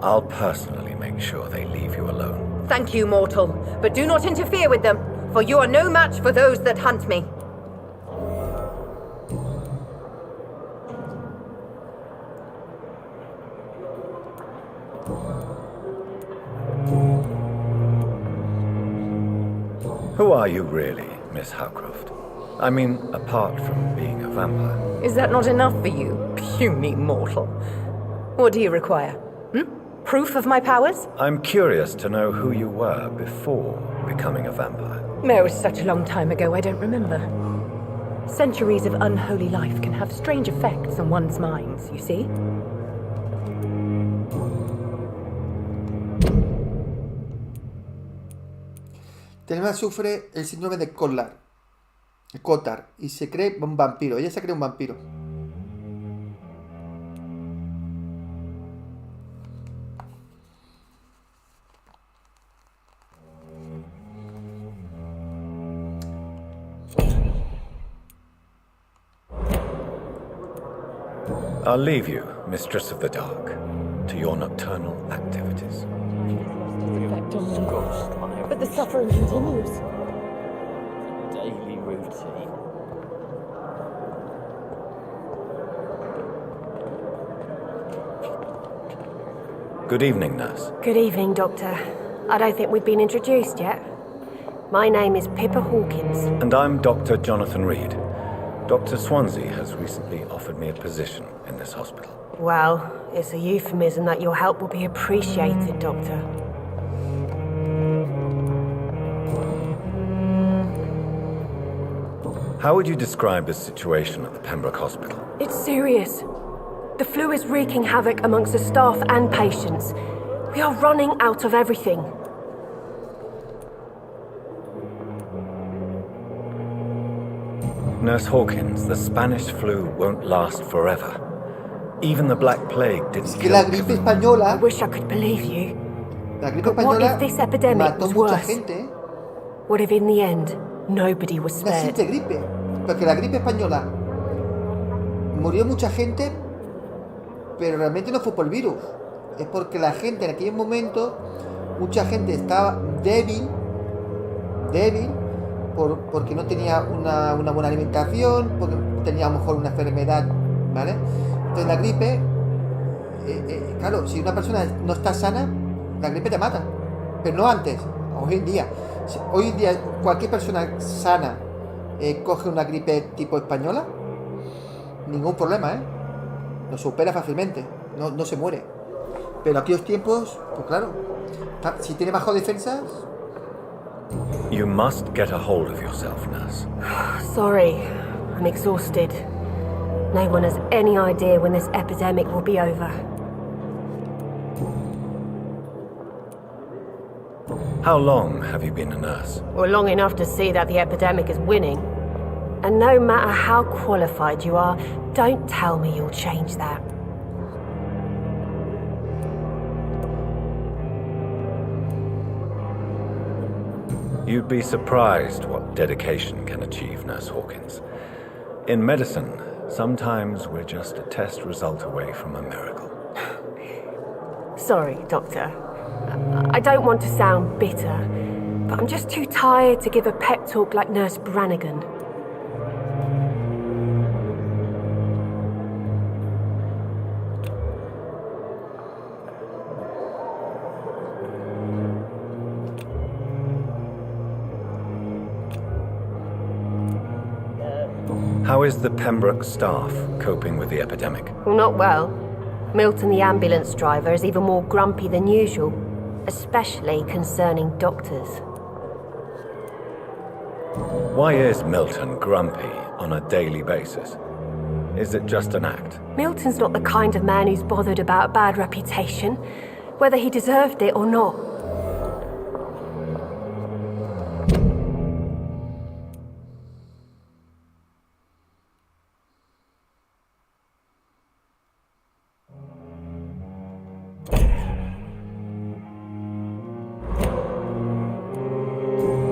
I'll personally make sure they leave you alone. Thank you, mortal. But do not interfere with them, for you are no match for those that hunt me. Who are you really, Miss Howcroft. I mean, apart from being a vampire. Is that not enough for you, puny mortal? What do you require? Proof of my powers? I'm curious to know who you were before becoming a vampire. It was such a long time ago, I don't remember. Centuries of unholy life can have strange effects on one's minds, you see? Telma sufre el síndrome de Cotard y se cree un vampiro. Ella se cree un vampiro. I'll leave you, Mistress of the Dark, to your nocturnal activities. But the suffering continues. Daily routine. Good evening, nurse. Good evening, Doctor. I don't think we've been introduced yet. My name is Pippa Hawkins. And I'm Dr. Jonathan Reed. Dr. Swansea has recently offered me a position in this hospital. Well, it's a euphemism that your help will be appreciated, Doctor. How would you describe the situation at the Pembroke Hospital? It's serious. The flu is wreaking havoc amongst the staff and patients. We are running out of everything. Nurse Hawkins, the Spanish flu won't last forever. Even the Black Plague didn't kill la gripe española. I wish I could believe you. La gripe But what española if this epidemic mató was mucha worse? gente. What if in the end, nobody was Una spared? simple gripe. Porque la gripe española murió mucha gente, pero realmente no fue por el virus. Es porque la gente en aquel momento, mucha gente estaba débil, porque no tenía una buena alimentación, porque tenía a lo mejor una enfermedad, ¿vale? Entonces la gripe, claro, si una persona no está sana, la gripe te mata, pero no antes, hoy en día. Hoy en día cualquier persona sana coge una gripe tipo española, ningún problema, lo supera fácilmente, no se muere. Pero aquellos tiempos, pues claro, si tiene bajo defensas. You must get a hold of yourself, nurse. Sorry, I'm exhausted. No one has any idea when this epidemic will be over. How long have you been a nurse? Well, long enough to see that the epidemic is winning. And no matter how qualified you are, don't tell me you'll change that. You'd be surprised what dedication can achieve, Nurse Hawkins. In medicine, sometimes we're just a test result away from a miracle. Sorry, Doctor. I don't want to sound bitter, but I'm just too tired to give a pep talk like Nurse Brannigan. How is the Pembroke staff coping with the epidemic? Well, not well. Milton, the ambulance driver, is even more grumpy than usual, especially concerning doctors. Why is Milton grumpy on a daily basis? Is it just an act? Milton's not the kind of man who's bothered about a bad reputation, whether he deserved it or not.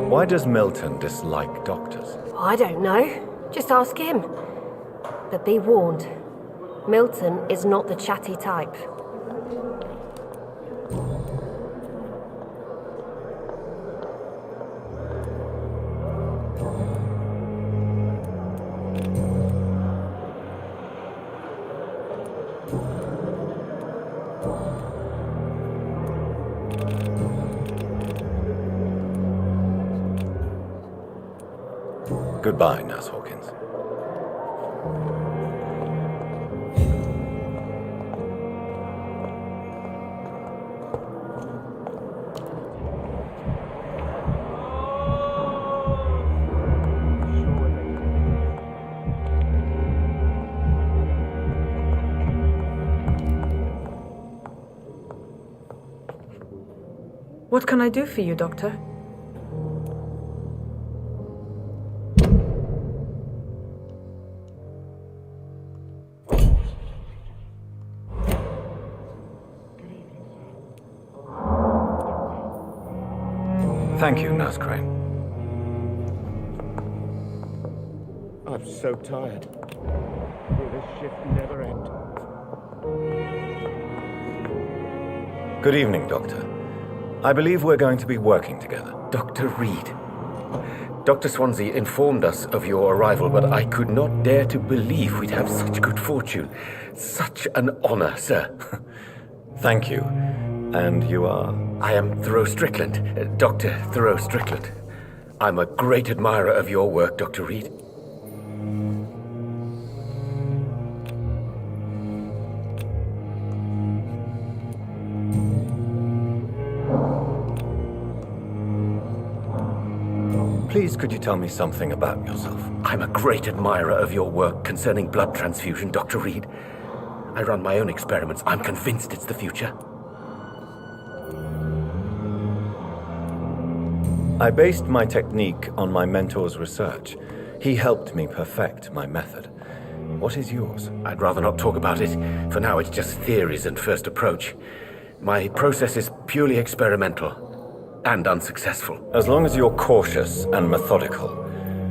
Why does Milton dislike doctors? I don't know. Just ask him. But be warned, Milton is not the chatty type. Goodbye, Nurse Hawkins. What can I do for you, Doctor? Thank you, Nurse Crane. I'm so tired. Will this shift never end? Good evening, Doctor. I believe we're going to be working together. Dr. Reed. Dr. Swansea informed us of your arrival, but I could not dare to believe we'd have such good fortune. Such an honor, sir. Thank you. And you are? I am Thoreau Strickland, Dr. Thoreau Strickland. I'm a great admirer of your work, Dr. Reed. Please, could you tell me something about yourself? I'm a great admirer of your work concerning blood transfusion, Dr. Reed. I run my own experiments. I'm convinced it's the future. I based my technique on my mentor's research. He helped me perfect my method. What is yours? I'd rather not talk about it. For now, it's just theories and first approach. My process is purely experimental and unsuccessful. As long as you're cautious and methodical,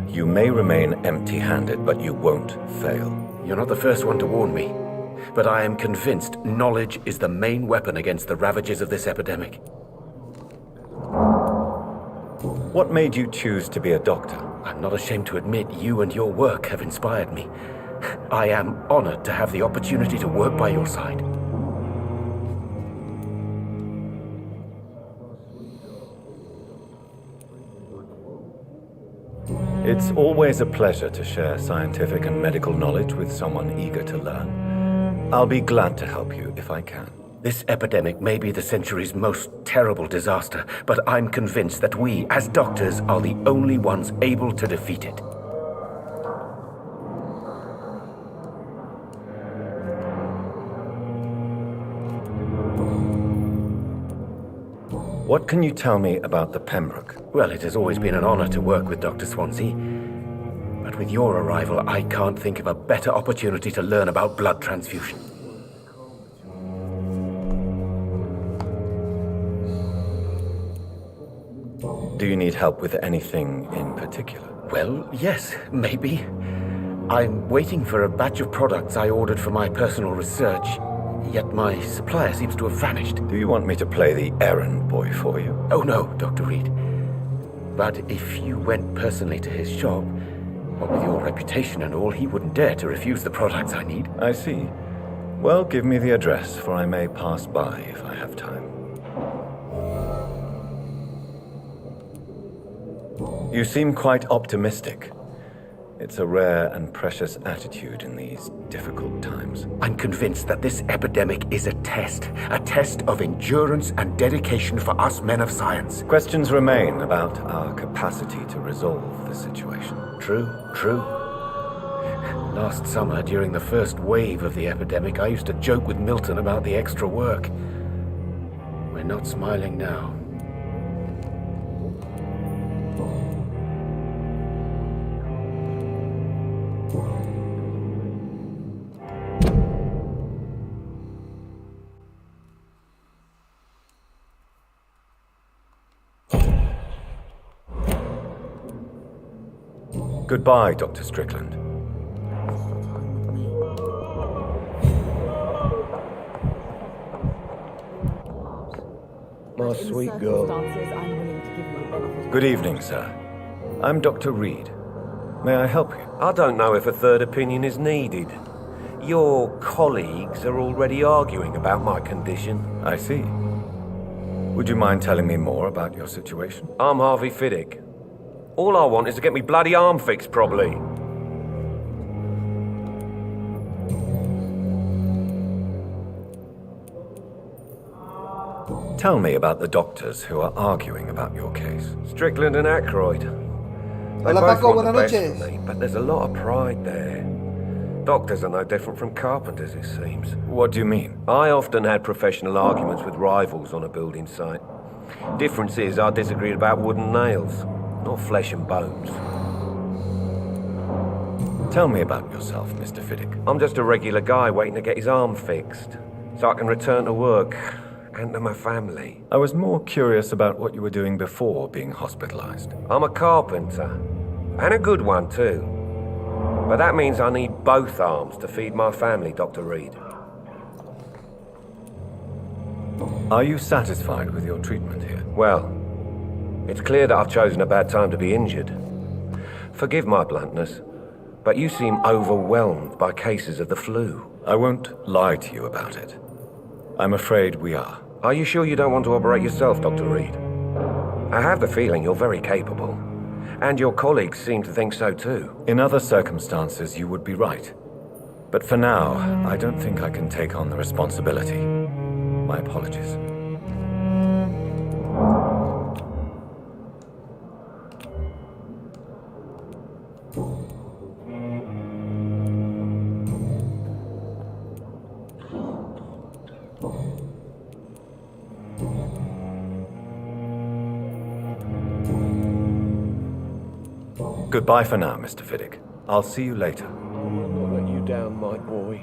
you may remain empty-handed, but you won't fail. You're not the first one to warn me, but I am convinced knowledge is the main weapon against the ravages of this epidemic. What made you choose to be a doctor? I'm not ashamed to admit you and your work have inspired me. I am honored to have the opportunity to work by your side. It's always a pleasure to share scientific and medical knowledge with someone eager to learn. I'll be glad to help you if I can. This epidemic may be the century's most terrible disaster, but I'm convinced that we, as doctors, are the only ones able to defeat it. What can you tell me about the Pembroke? Well, it has always been an honor to work with Dr. Swansea. But with your arrival, I can't think of a better opportunity to learn about blood transfusion. Do you need help with anything in particular? Well, yes, maybe. I'm waiting for a batch of products I ordered for my personal research, yet my supplier seems to have vanished. Do you want me to play the errand boy for you? Oh no, Dr. Reed. But if you went personally to his shop, what with your reputation and all, he wouldn't dare to refuse the products I need. I see. Well, give me the address, for I may pass by if I have time. You seem quite optimistic. It's a rare and precious attitude in these difficult times. I'm convinced that this epidemic is a test of endurance and dedication for us men of science. Questions remain about our capacity to resolve the situation. True. Last summer, during the first wave of the epidemic, I used to joke with Milton about the extra work. We're not smiling now. Goodbye, Dr. Strickland. My sweet girl. Good evening, sir. I'm Dr. Reed. May I help you? I don't know if a third opinion is needed. Your colleagues are already arguing about my condition. I see. Would you mind telling me more about your situation? I'm Harvey Fiddick. All I want is to get me bloody arm fixed properly. Tell me about the doctors who are arguing about your case. Strickland and Aykroyd. They Hola, both Paco, want the buenas best noches. for me, but there's a lot of pride there. Doctors are no different from carpenters, it seems. What do you mean? I often had professional arguments with rivals on a building site. Difference is I disagreed about wooden nails, not flesh and bones. Tell me about yourself, Mr. Fiddick. I'm just a regular guy waiting to get his arm fixed, so I can return to work and to my family. I was more curious about what you were doing before being hospitalized. I'm a carpenter, and a good one too. But that means I need both arms to feed my family, Dr. Reed. Are you satisfied with your treatment here? Well, it's clear that I've chosen a bad time to be injured. Forgive my bluntness, but you seem overwhelmed by cases of the flu. I won't lie to you about it. I'm afraid we are. Are you sure you don't want to operate yourself, Dr. Reed? I have the feeling you're very capable. And your colleagues seem to think so too. In other circumstances, you would be right. But for now, I don't think I can take on the responsibility. My apologies. Goodbye for now, Mr. Fiddick. I'll see you later. I'll let you down, my boy.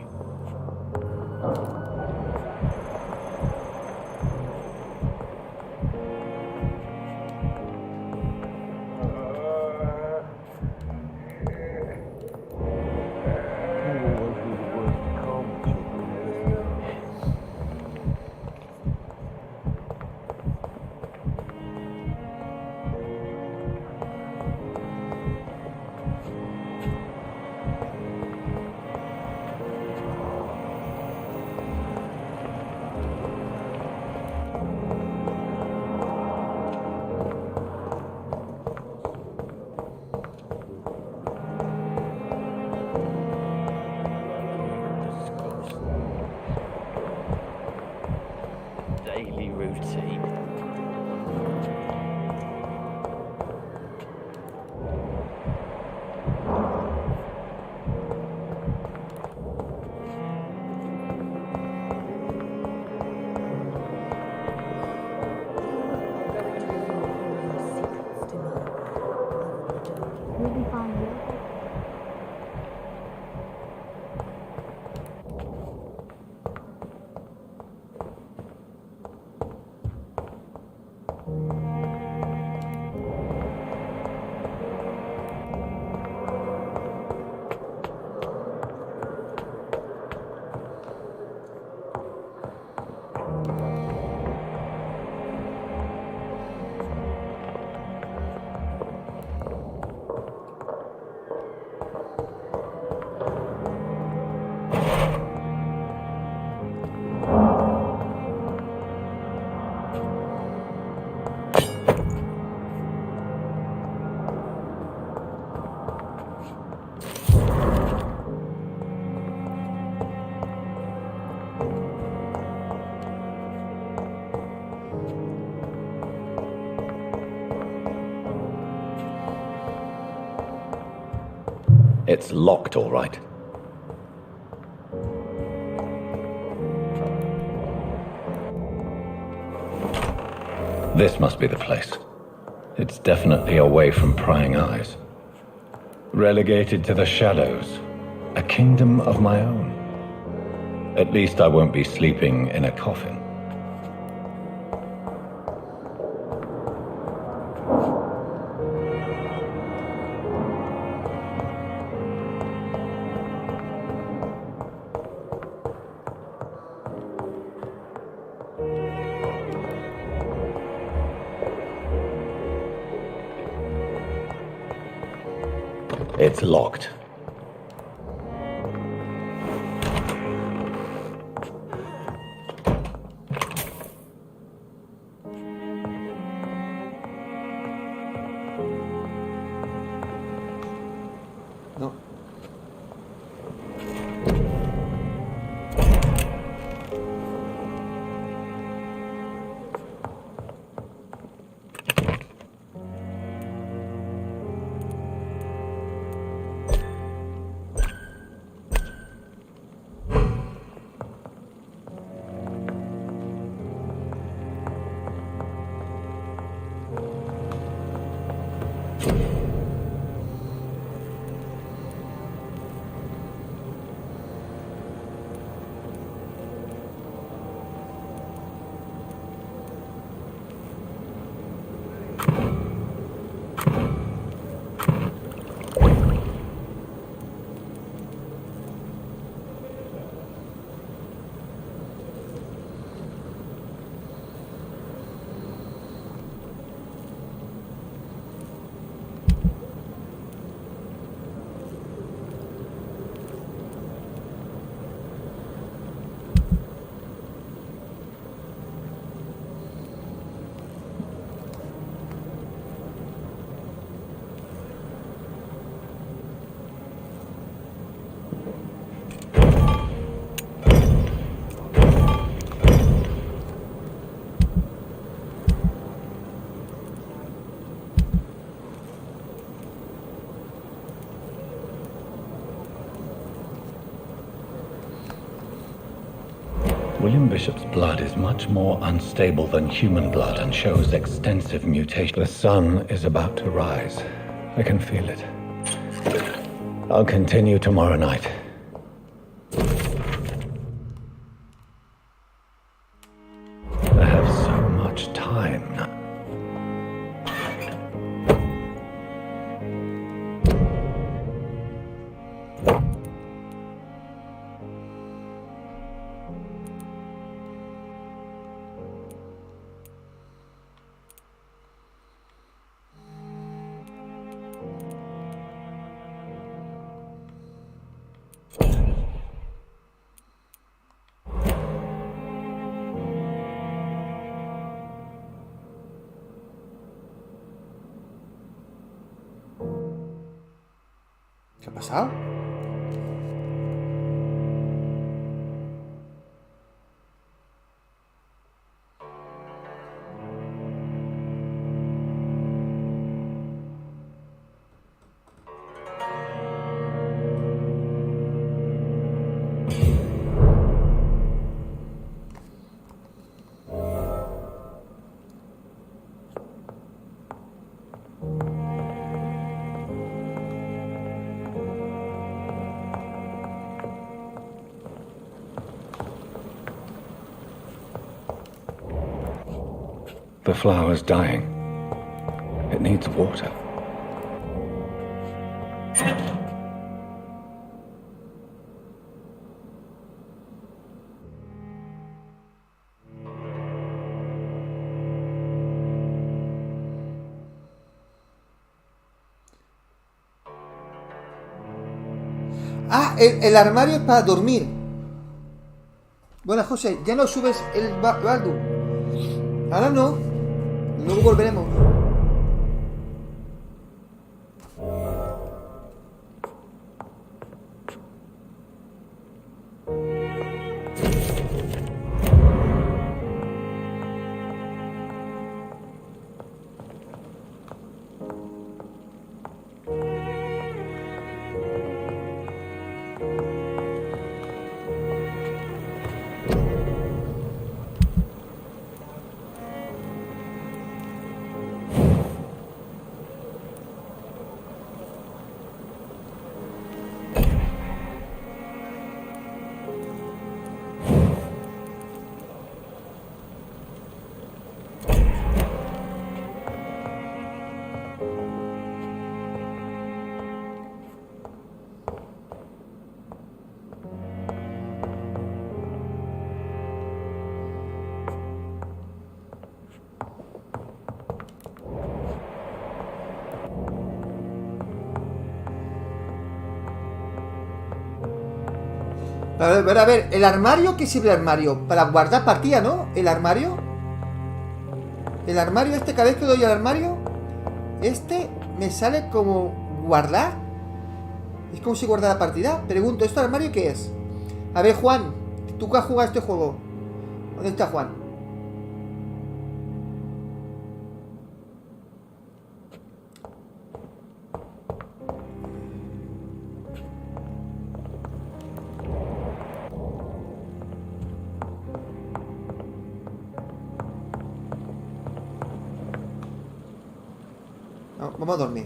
Daily routine. It's locked, all right. This must be the place. It's definitely away from prying eyes. Relegated to the shadows. A kingdom of my own. At least I won't be sleeping in a coffin. It's locked. William Bishop's blood is much more unstable than human blood and shows extensive mutation. The sun is about to rise. I can feel it. I'll continue tomorrow night. I have so much time now. ¿Qué ha pasado? The flower's dying. It needs water. Ah, el armario es para dormir. Bueno, José, ya no subes el baldu. Ahora no. Luego volveremos. A ver, el armario, ¿qué sirve el armario? Para guardar partida, ¿no? El armario. El armario este, cada vez que doy al armario, este me sale como guardar. Es como si guardara partida. Pregunto, ¿esto armario qué es? A ver, Juan, tú que has jugado este juego. ¿Dónde está Juan? No, vamos a dormir.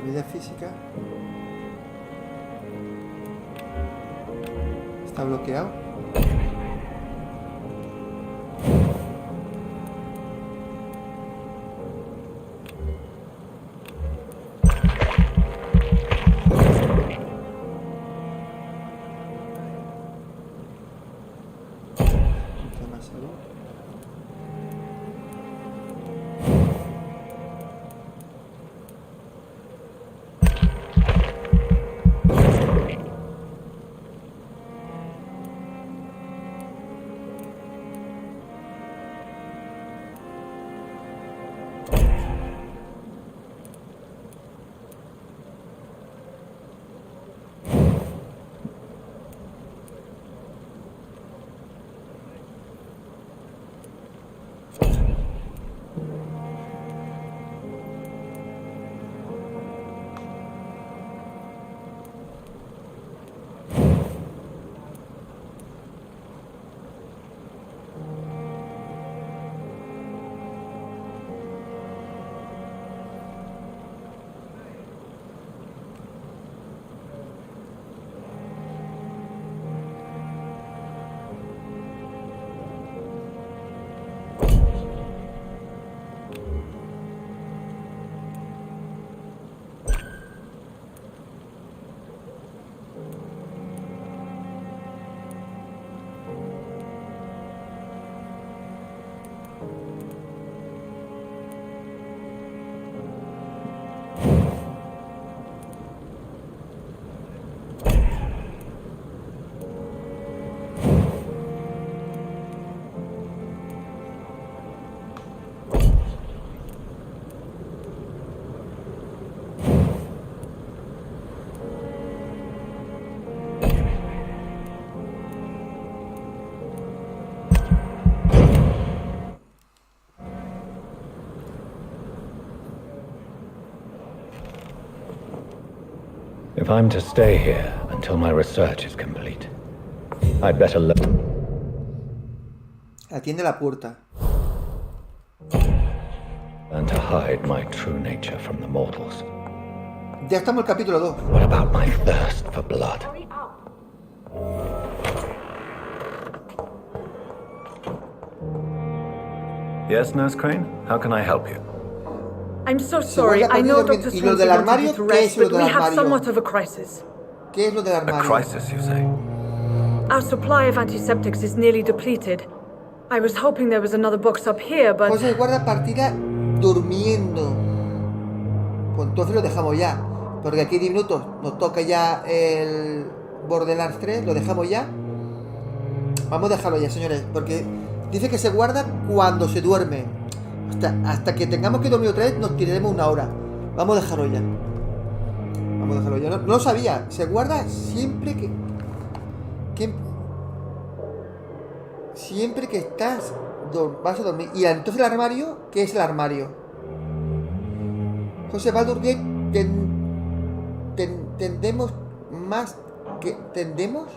Habilidad física. Está bloqueado. If I'm to stay here until my research is complete, I'd better Atiende la puerta. learn to hide my true nature from the mortals. Ya estamos en el capítulo 2. What about my thirst for blood? Yes, Nurse Crane? How can I help you? I'm so sorry. I know Dr. Strange wanted you to rest, but we have somewhat of a crisis. ¿Qué es lo del armario? A crisis, you say? Our supply of antiseptics is nearly depleted. I was hoping there was another box up here, but... José guarda partida durmiendo. Pues entonces lo dejamos ya. Porque aquí 10 minutos nos toca ya el Borderlands 3. Lo dejamos ya. Vamos a dejarlo ya, señores. Porque dice que se guarda cuando se duerme. Hasta que tengamos que dormir otra vez nos tiraremos una hora. Vamos a dejarlo ya. Vamos a dejarlo ya. No lo sabía. Se guarda siempre que siempre que vas a dormir. Y entonces el armario, ¿qué es el armario? José Baldur's Gate tendemos más que tendemos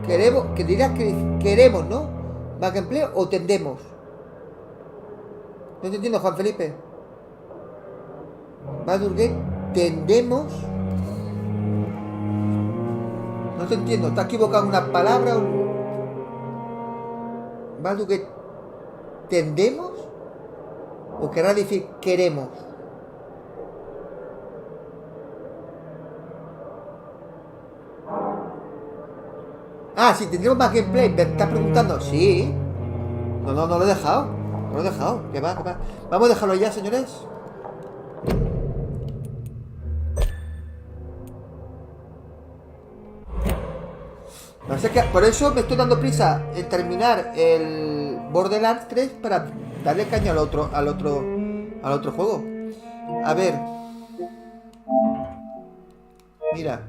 queremos, que dirás que queremos, ¿no? ¿Más que empleo o tendemos? No te entiendo, Juan Felipe. Baldur's Gate tendemos. No te entiendo, ¿está equivocado en una palabra? Baldur's Gate tendemos o querrá decir queremos. Ah, si tendremos más gameplay, ¿me estás preguntando? Sí. No lo he dejado. No lo he dejado. ¿Qué va? Vamos a dejarlo ya, señores. No sé qué, por eso me estoy dando prisa en terminar el Borderlands 3 para darle caña al otro juego. A ver. Mira.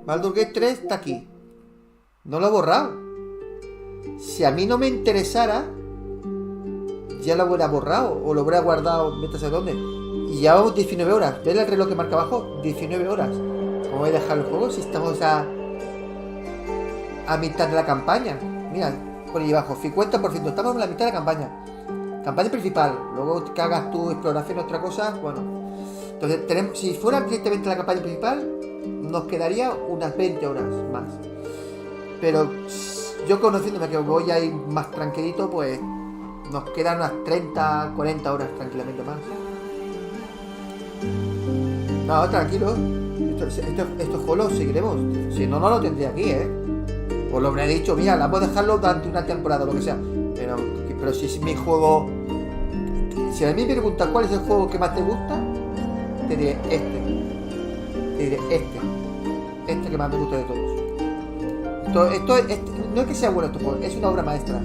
Baldur's Gate 3 está aquí. No lo he borrado. Si a mí no me interesara, ya lo hubiera borrado o lo hubiera guardado, vete a saber dónde. Y ya vamos 19 horas. ¿Ves el reloj que marca abajo? 19 horas. ¿Cómo voy a dejar el juego si estamos a mitad de la campaña? Mira, por ahí abajo, 50%. Estamos en la mitad de la campaña. Campaña principal. Luego que hagas tu exploración o otra cosa, bueno. Entonces, si fuera directamente la campaña principal, nos quedaría unas 20 horas más. Pero yo conociéndome que voy a ir más tranquilito, pues nos quedan unas 30, 40 horas tranquilamente más. No, tranquilo. Estos juegos los seguiremos. Si no, no lo tendré aquí, Os lo habré dicho, mira, vamos a dejarlo durante una temporada o lo que sea. Pero si es mi juego... Si a mí me preguntas cuál es el juego que más te gusta, te diré este. Este que más me gusta de todos. Esto no es que sea bueno este juego, es una obra maestra.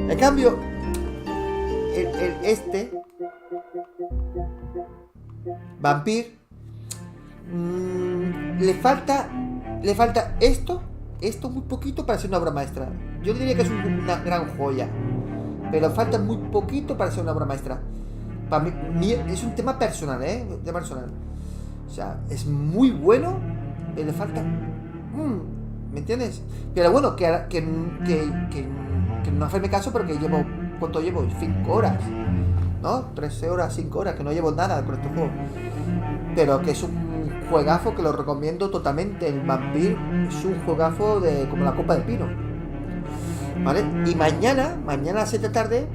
En cambio, este Vampyr le falta esto muy poquito para ser una obra maestra. Yo diría que es una gran joya, pero falta muy poquito para ser una obra maestra. Para mí es un tema personal, tema personal. O sea, es muy bueno, pero le falta ¿me entiendes? Pero bueno, que no hacerme caso porque llevo... ¿Cuánto llevo? 5 horas, ¿no? 13 horas, 5 horas, que no llevo nada con este juego. Pero que es un juegazo que lo recomiendo totalmente. El Vampyr es un juegazo como la copa del pino, ¿vale? Y mañana a las 7 de la tarde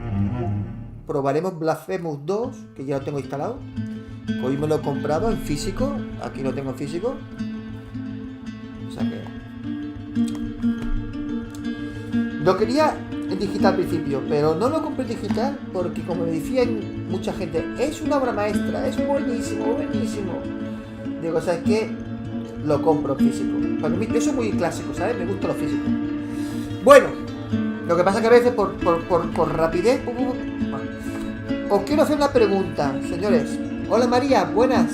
probaremos Blasphemous 2, que ya lo tengo instalado. Hoy me lo he comprado en físico. Aquí lo tengo en físico. O sea que... Lo quería en digital al principio, pero no lo compré en digital porque, como me decían mucha gente, es una obra maestra, es buenísimo. Digo, ¿sabes qué? Lo compro en físico. Para mí eso es muy clásico, ¿sabes? Me gusta lo físico. Bueno, lo que pasa que a veces por rapidez... Os quiero hacer una pregunta, señores. Hola María, buenas.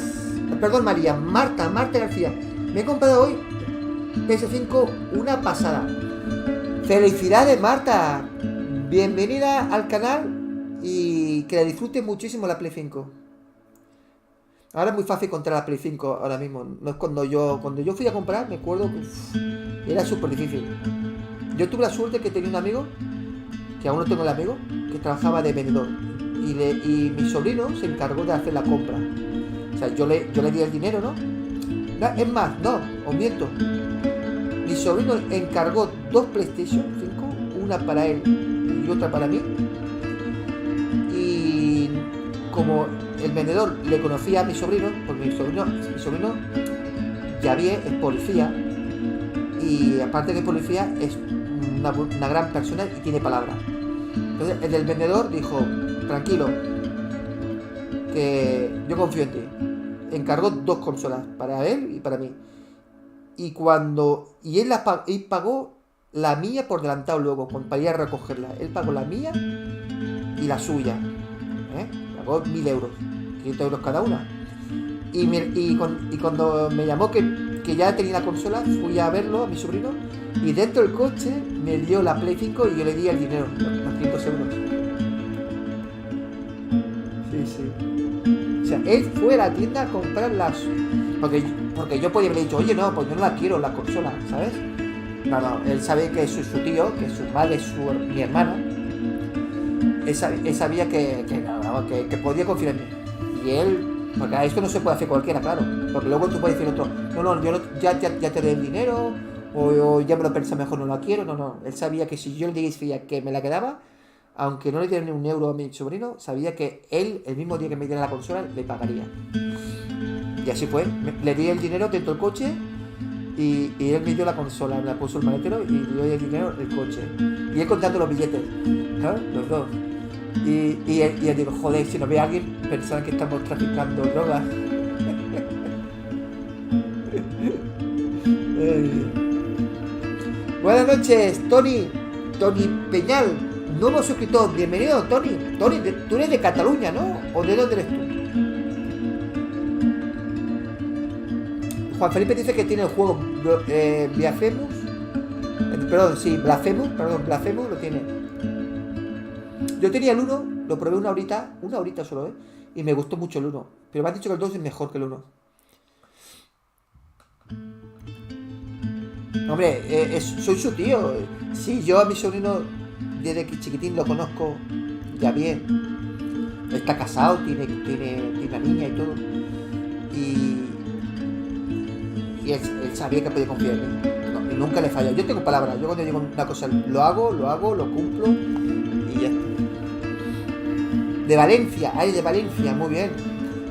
Perdón María, Marta García. Me he comprado hoy PS5, una pasada. Felicidades Marta. bienvenida al canal y que la disfrute muchísimo la Play 5. Ahora es muy fácil encontrar la Play 5 ahora mismo. No es cuando yo fui a comprar, me acuerdo que era súper difícil. Yo tuve la suerte que tenía un amigo, que aún no tengo el amigo, que trabajaba de vendedor. Y mi sobrino se encargó de hacer la compra. O sea, yo le di el dinero, ¿no? Es más, no, os miento. Mi sobrino encargó 2 PlayStation 5, una para él y otra para mí. Y como el vendedor le conocía a mi sobrino, porque mi sobrino Javier es policía. Y aparte de policía, es una gran persona y tiene palabra. Entonces el del vendedor dijo: tranquilo, que yo confío en ti. Encargó 2 consolas para él y para mí. Y él pagó la mía por delantado luego, para ir a recogerla. Él pagó la mía y la suya. Pagó 1.000 euros, 500 euros cada una. Y cuando me llamó que ya tenía la consola, fui a verlo a mi sobrino. Y dentro del coche me dio la Play 5 y yo le di el dinero, los 500 euros. Sí. O sea, él fue a la tienda a comprar porque yo podía haber dicho: oye, no, pues yo no la quiero, la consola, ¿sabes? No, él sabe que es su tío, que su madre es mi hermana. Él sabía que podía confiar en mí. Y él, porque a esto no se puede hacer cualquiera, claro. Porque luego tú puedes decir otro: no, yo ya te doy el dinero, o ya me lo pensé mejor, no la quiero. No. Él sabía que si yo le decía que me la quedaba, aunque no le diera ni un euro a mi sobrino, sabía que él, el mismo día que me diera la consola, le pagaría. Y así fue. Le di el dinero dentro del coche y él me dio la consola, me la puso el maletero y le dio el dinero del coche. Y él contando los billetes, ¿sabes? Los dos. Y él dijo: joder, si nos ve alguien, pensarán que estamos traficando drogas. Buenas noches, Tony Peñal, nuevo suscriptor. Bienvenido, Tony. Tony, tú eres de Cataluña, ¿no? ¿O de dónde eres tú? Juan Felipe dice que tiene el juego Blasphemous. Blasphemous lo tiene. Yo tenía el 1, lo probé una horita solo, y me gustó mucho el 1. Pero me han dicho que el 2 es mejor que el 1. Hombre, soy su tío. Sí, yo a mi sobrino desde que chiquitín lo conozco ya bien. Está casado, tiene una niña y todo. Y él sabía que podía confiar en mí. No, y nunca le falla. Yo tengo palabras. Yo cuando digo una cosa lo hago, lo cumplo y ya está. De Valencia, muy bien.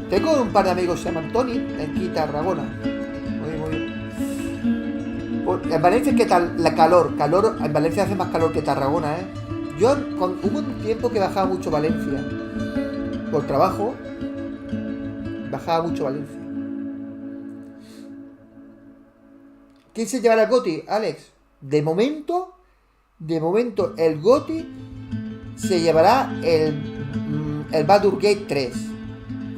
Tengo un par de amigos que se llaman Tony, aquí en Tarragona. Muy bien. En Valencia, ¿qué tal? La calor. En Valencia hace más calor que Tarragona, ¿eh? Hubo un tiempo que bajaba mucho Valencia. Por trabajo, bajaba mucho Valencia. ¿Quién se llevará el GOTY, Alex? De momento, el GOTY se llevará el Baldur's Gate 3.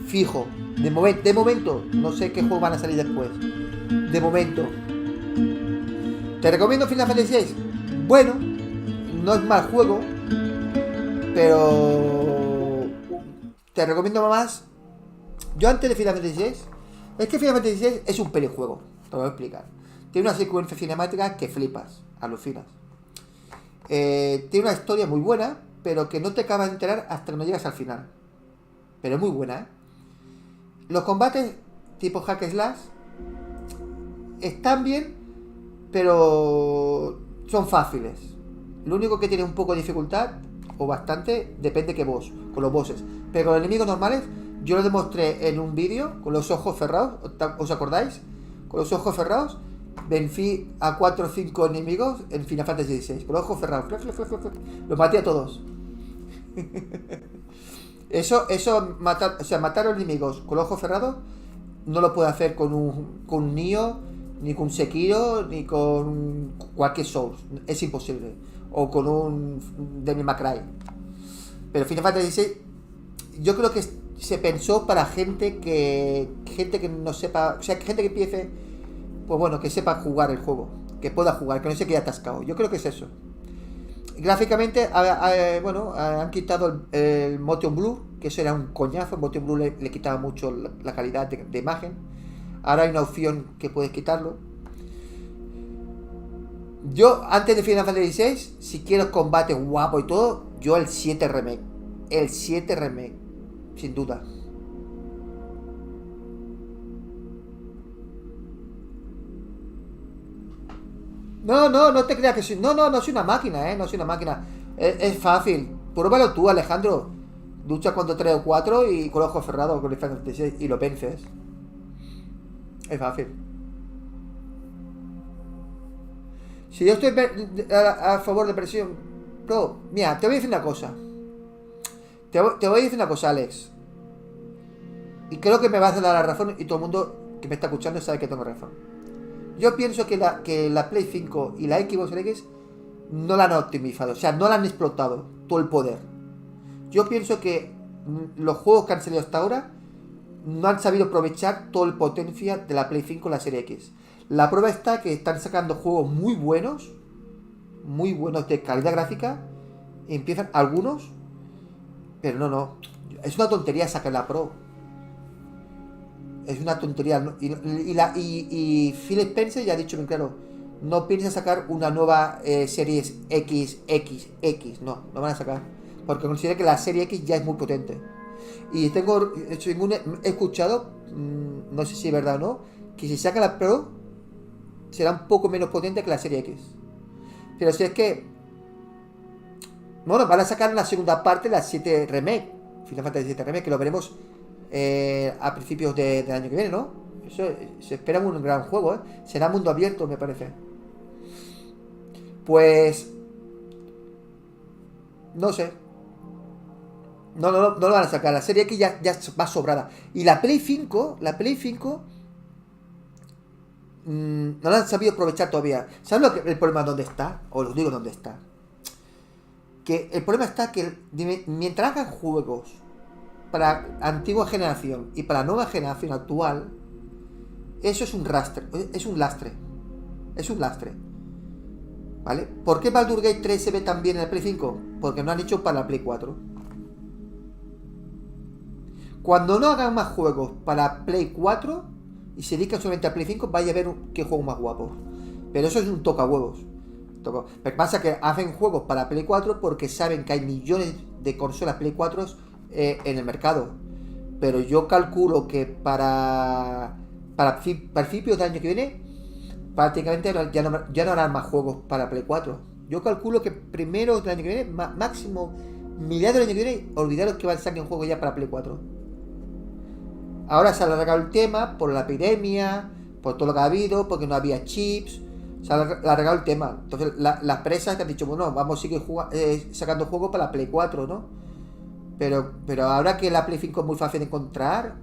Fijo. De momento. No sé qué juegos van a salir después. De momento. ¿Te recomiendo Final Fantasy VI? Bueno, no es mal juego, pero te recomiendo más. Yo antes de Final Fantasy VI, es que Final Fantasy VI es un pelijuego. Te lo voy a explicar. Tiene una secuencia cinemática que flipas, alucinas. Tiene una historia muy buena, pero que no te acabas de enterar hasta que no llegas al final. Pero es muy buena, ¿eh? Los combates tipo hack and slash están bien, pero son fáciles. Lo único que tiene un poco de dificultad, o bastante, depende de qué boss, con los bosses. Pero con los enemigos normales, yo lo demostré en un vídeo, con los ojos cerrados, ¿os acordáis? Con los ojos cerrados, vencí a 4 o 5 enemigos en Final Fantasy XVI, con los ojos cerrados. Los maté a todos. Matar a los enemigos con los ojos cerrados no lo puedo hacer con un Nioh, ni con un Sekiro, ni con cualquier Souls. Es imposible. O con un Devil May Cry. Pero Final Fantasy XVI, yo creo que se pensó para gente que no sepa, o sea, gente que empiece, pues bueno, que sepa jugar el juego, que pueda jugar, que no se quede atascado. Yo creo que es eso. Gráficamente, bueno, han quitado el motion blur, que eso era un coñazo. El motion blur le quitaba mucho la calidad de imagen. Ahora hay una opción que puedes quitarlo. Yo, antes de Final Fantasy XVI, si quiero combate guapo y todo, yo el 7 Remake. El 7 Remake, sin duda. No te creas que soy... No soy una máquina, no soy una máquina. Es fácil. Pruébalo tú, Alejandro. Lucha contra 3 o 4 y con los ojos cerrados con el Final Fantasy XVI y lo vences. Es fácil. Si yo estoy a favor de presión... Bro, mira, te voy a decir una cosa. Te voy a decir una cosa, Alex. Y creo que me vas a dar la razón y todo el mundo que me está escuchando sabe que tengo razón. Yo pienso que la Play 5 y la Xbox Series X no la han optimizado, o sea, no la han explotado todo el poder. Yo pienso que los juegos que han salido hasta ahora no han sabido aprovechar todo el potencial de la Play 5 y la Serie X. La prueba está que están sacando juegos muy buenos de calidad gráfica, y empiezan algunos, pero no. Es una tontería sacar la Pro. Es una tontería, ¿no? Y Phil Spencer ya ha dicho bien claro, no piensa sacar una nueva Series XX, no van a sacar, porque considera que la Serie X ya es muy potente. Y he escuchado, no sé si es verdad o no, que si saca la Pro será un poco menos potente que la Serie X. Pero si es que, bueno, van a sacar en la segunda parte la 7 Remake, Final Fantasy 7 Remake, que lo veremos a principios del año que viene, ¿no? Eso se espera un gran juego, ¿eh? Será mundo abierto, me parece. Pues no sé. No lo van a sacar. La serie X ya va sobrada. Y la Play 5 no la han sabido aprovechar todavía. ¿Sabes el problema dónde está? Os lo digo dónde está. Que el problema está que mientras hagan juegos para antigua generación y para nueva generación actual, eso es un lastre. ¿Vale? ¿Por qué Baldur's Gate 3 se ve tan bien en el Play 5? Porque no han hecho para la Play 4. Cuando no hagan más juegos para Play 4 y se dedican solamente a Play 5, vaya a ver qué juego más guapo. Pero eso es un toca huevos. Lo que pasa es que hacen juegos para Play 4 porque saben que hay millones de consolas Play 4 en el mercado. Pero yo calculo que para principios del año que viene prácticamente ya no harán más juegos para Play 4. Yo calculo que primero del año que viene, máximo mediados del año que viene, olvidaros que van a sacar un juego ya para Play 4. Ahora se ha alargado el tema por la epidemia, por todo lo que ha habido, porque no había chips. Se ha alargado el tema. Entonces las empresas que han dicho, bueno, vamos a seguir sacando juegos para la Play 4, ¿no? Pero ahora que la Play 5 es muy fácil de encontrar,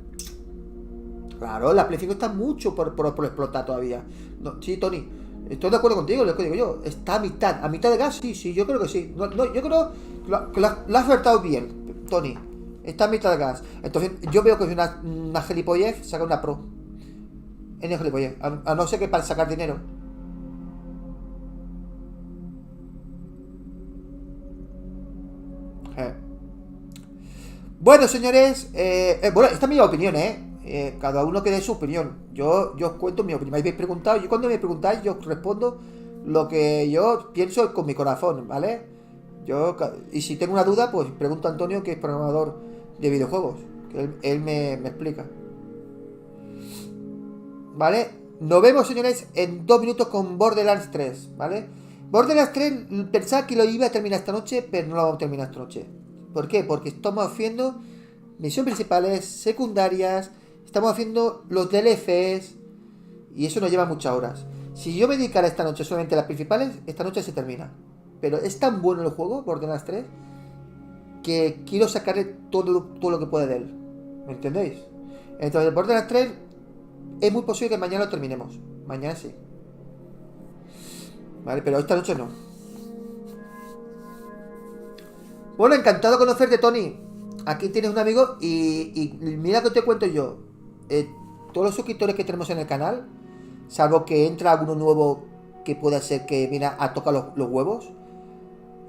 claro, la Play 5 está mucho por explotar todavía. No, sí, Tony, estoy de acuerdo contigo, lo que digo yo. Está a mitad de gas, sí, yo creo que sí. No, yo creo que lo has acertado bien, Tony. Está a mitad de gas. Entonces, yo veo que es una gilipollez sacar una Pro. Es una gilipollez. A no ser que para sacar dinero. Bueno, señores, bueno, esta es mi opinión, cada uno que dé su opinión. Yo os cuento mi opinión. Me habéis preguntado, yo cuando me preguntáis, yo os respondo lo que yo pienso con mi corazón, ¿vale? Y si tengo una duda, pues pregunto a Antonio, que es programador de videojuegos, que él me explica. ¿Vale? Nos vemos, señores, en 2 minutos con Borderlands 3, ¿vale? Borderlands 3, pensaba que lo iba a terminar esta noche, pero no lo vamos a terminar esta noche. ¿Por qué? Porque estamos haciendo misiones principales, secundarias, estamos haciendo los DLCs y eso nos lleva muchas horas. Si yo me dedicara esta noche solamente a las principales, esta noche se termina. Pero es tan bueno el juego, Borderlands 3, que quiero sacarle todo lo que pueda de él. ¿Me entendéis? Entonces, Borderlands 3 es muy posible que mañana lo terminemos. Mañana sí. Vale, pero esta noche no. Bueno, encantado de conocerte, Tony. Aquí tienes un amigo y mira que te cuento yo. Todos los suscriptores que tenemos en el canal, salvo que entra alguno nuevo que pueda ser que viene a tocar los huevos,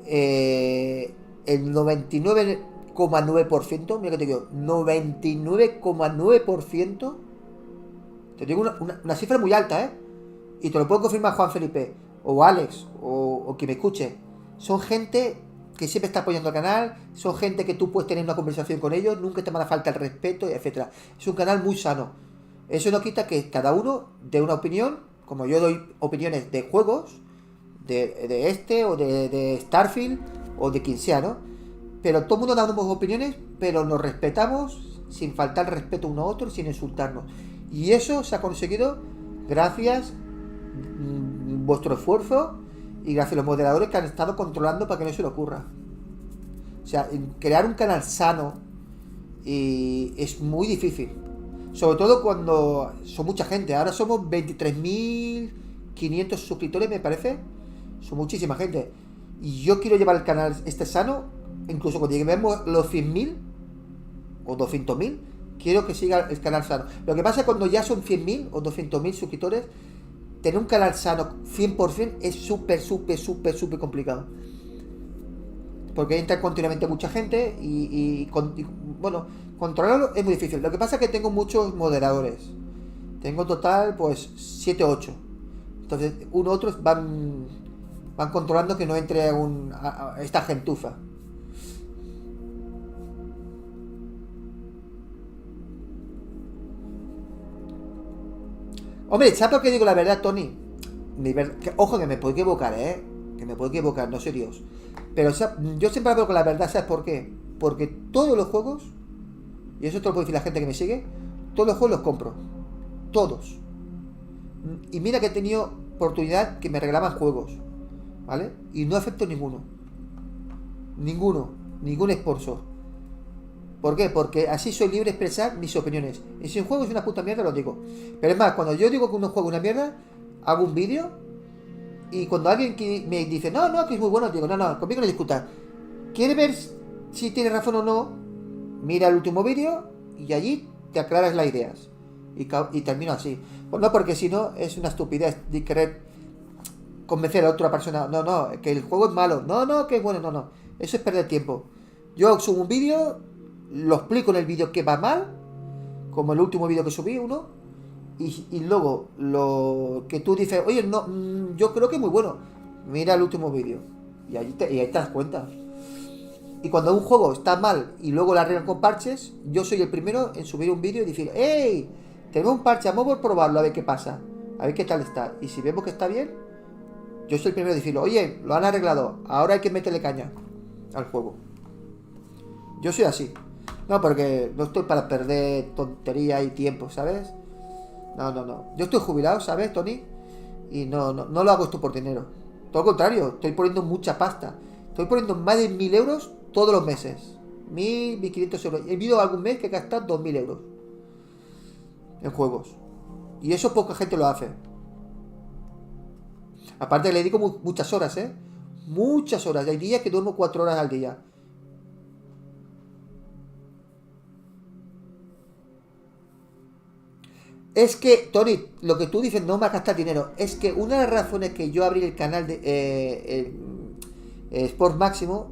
el 99,9%, mira que te digo, 99,9%, te digo una cifra muy alta, y te lo puedo confirmar Juan Felipe, o Alex, o quien me escuche, son gente que siempre está apoyando al canal, son gente que tú puedes tener una conversación con ellos, nunca te van a faltar el respeto, etcétera. Es un canal muy sano. Eso no quita que cada uno dé una opinión, como yo doy opiniones de juegos, de este, o de Starfield, o de quien sea, ¿no? Pero todo el mundo damos opiniones, pero nos respetamos sin faltar respeto uno a otro, sin insultarnos. Y eso se ha conseguido gracias vuestro esfuerzo y gracias a los moderadores que han estado controlando para que no se le ocurra. O sea, crear un canal sano es muy difícil. Sobre todo cuando son mucha gente. Ahora somos 23.500 suscriptores, me parece. Son muchísima gente. Y yo quiero llevar el canal sano. Incluso cuando lleguemos los 100.000 o 200.000, quiero que siga el canal sano. Lo que pasa es que cuando ya son 100.000 o 200.000 suscriptores, tener un canal sano 100% es súper complicado. Porque entra continuamente mucha gente y bueno, controlarlo es muy difícil. Lo que pasa es que tengo muchos moderadores. Tengo en total pues 7 o 8. Entonces otros van controlando que no entre a esta gentuza. Hombre, ¿sabes por qué digo la verdad, Tony? Ojo, que me puedo equivocar, que me puedo equivocar, no soy Dios. Pero yo siempre hablo con la verdad, ¿sabes por qué? Porque todos los juegos, y eso te lo puedo decir la gente que me sigue, todos los juegos los compro. Todos. Y mira que he tenido oportunidad que me regalaban juegos, ¿vale? Y no acepto ninguno. Ningún sponsor. ¿Por qué? Porque así soy libre de expresar mis opiniones. Y si un juego es una puta mierda, lo digo. Pero es más, cuando yo digo que un juego es una mierda, hago un vídeo. Y cuando alguien me dice, no, que es muy bueno, digo, no, conmigo no discutas. ¿Quieres ver si tiene razón o no? Mira el último vídeo y allí te aclaras las ideas. Y termino así. Pues no, porque si no, es una estupidez de querer convencer a otra persona. No, que el juego es malo. No, que es bueno, no. Eso es perder tiempo. Yo subo un vídeo, lo explico en el vídeo que va mal, como el último vídeo que subí, uno, y luego lo que tú dices, oye, no, yo creo que es muy bueno, mira el último vídeo, y ahí te das cuenta. Y cuando un juego está mal y luego lo arreglan con parches, yo soy el primero en subir un vídeo y decir, ¡hey! Tenemos un parche, vamos a probarlo a ver qué pasa, a ver qué tal está, y si vemos que está bien, yo soy el primero en decirlo, oye, lo han arreglado, ahora hay que meterle caña al juego. Yo soy así. No, porque no estoy para perder tonterías y tiempo, ¿sabes? No. Yo estoy jubilado, ¿sabes, Tony? Y no lo hago esto por dinero. Todo lo contrario, estoy poniendo mucha pasta. Estoy poniendo más de 1.000 euros todos los meses. 1.500 euros. He habido algún mes que he gastado 2.000 euros en juegos. Y eso poca gente lo hace. Aparte le dedico muchas horas, Muchas horas. Hay días que duermo 4 horas al día. Es que, Tony, lo que tú dices no me gastar dinero. Es que una de las razones que yo abrí el canal de Sport Máximo,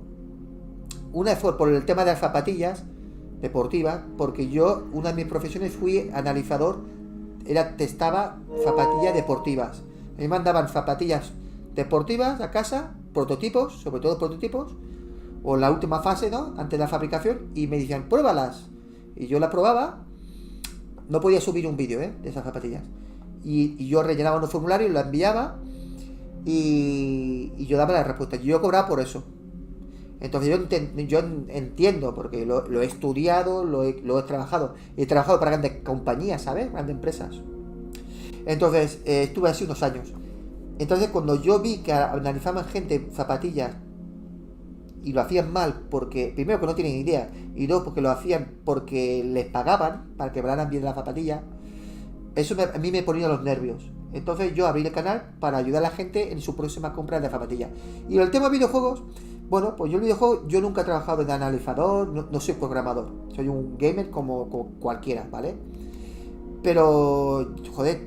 una fue por el tema de las zapatillas deportivas, porque yo, una de mis profesiones, fui analizador, testaba zapatillas deportivas. A mí me mandaban zapatillas deportivas a casa, prototipos, sobre todo prototipos, o en la última fase, ¿no? Antes de la fabricación, y me decían, pruébalas. Y yo las probaba. No podía subir un vídeo, de esas zapatillas. Y yo rellenaba unos formularios, lo enviaba y yo daba la respuesta. Yo cobraba por eso. Entonces yo entiendo, porque lo he estudiado, lo he trabajado. He trabajado para grandes compañías, ¿sabes? Grandes empresas. Entonces estuve así unos años. Entonces cuando yo vi que analizaban gente zapatillas y lo hacían mal, porque primero que no tienen idea, y dos porque lo hacían porque les pagaban para que hablaran bien las zapatillas, eso a mí me ponía los nervios. Entonces yo abrí el canal para ayudar a la gente en su próxima compra de zapatillas. Y el tema de videojuegos, bueno, pues yo nunca he trabajado de analizador, no soy programador, soy un gamer como cualquiera, ¿vale? Pero, joder,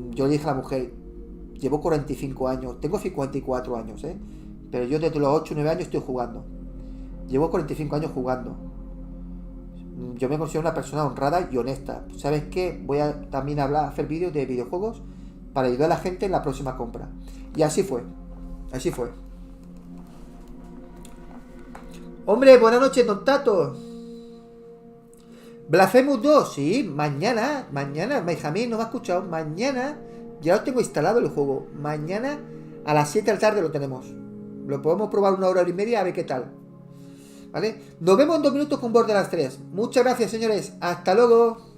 yo le dije a la mujer, llevo 45 años, tengo 54 años, Pero yo desde los 8 o 9 años estoy jugando. Llevo 45 años jugando. Yo me considero una persona honrada y honesta. ¿Sabes qué? Voy a también hacer vídeos de videojuegos para ayudar a la gente en la próxima compra. Y así fue. Así fue. Hombre, buenas noches, don Tato. Blasphemous 2, sí, mañana, Benjamín no me ha escuchado, mañana ya lo tengo instalado el juego. Mañana a las 7 de la tarde lo tenemos. Lo podemos probar 1 hora y media a ver qué tal. ¿Vale? Nos vemos en 2 minutos con Borderlands 3. Muchas gracias, señores. Hasta luego.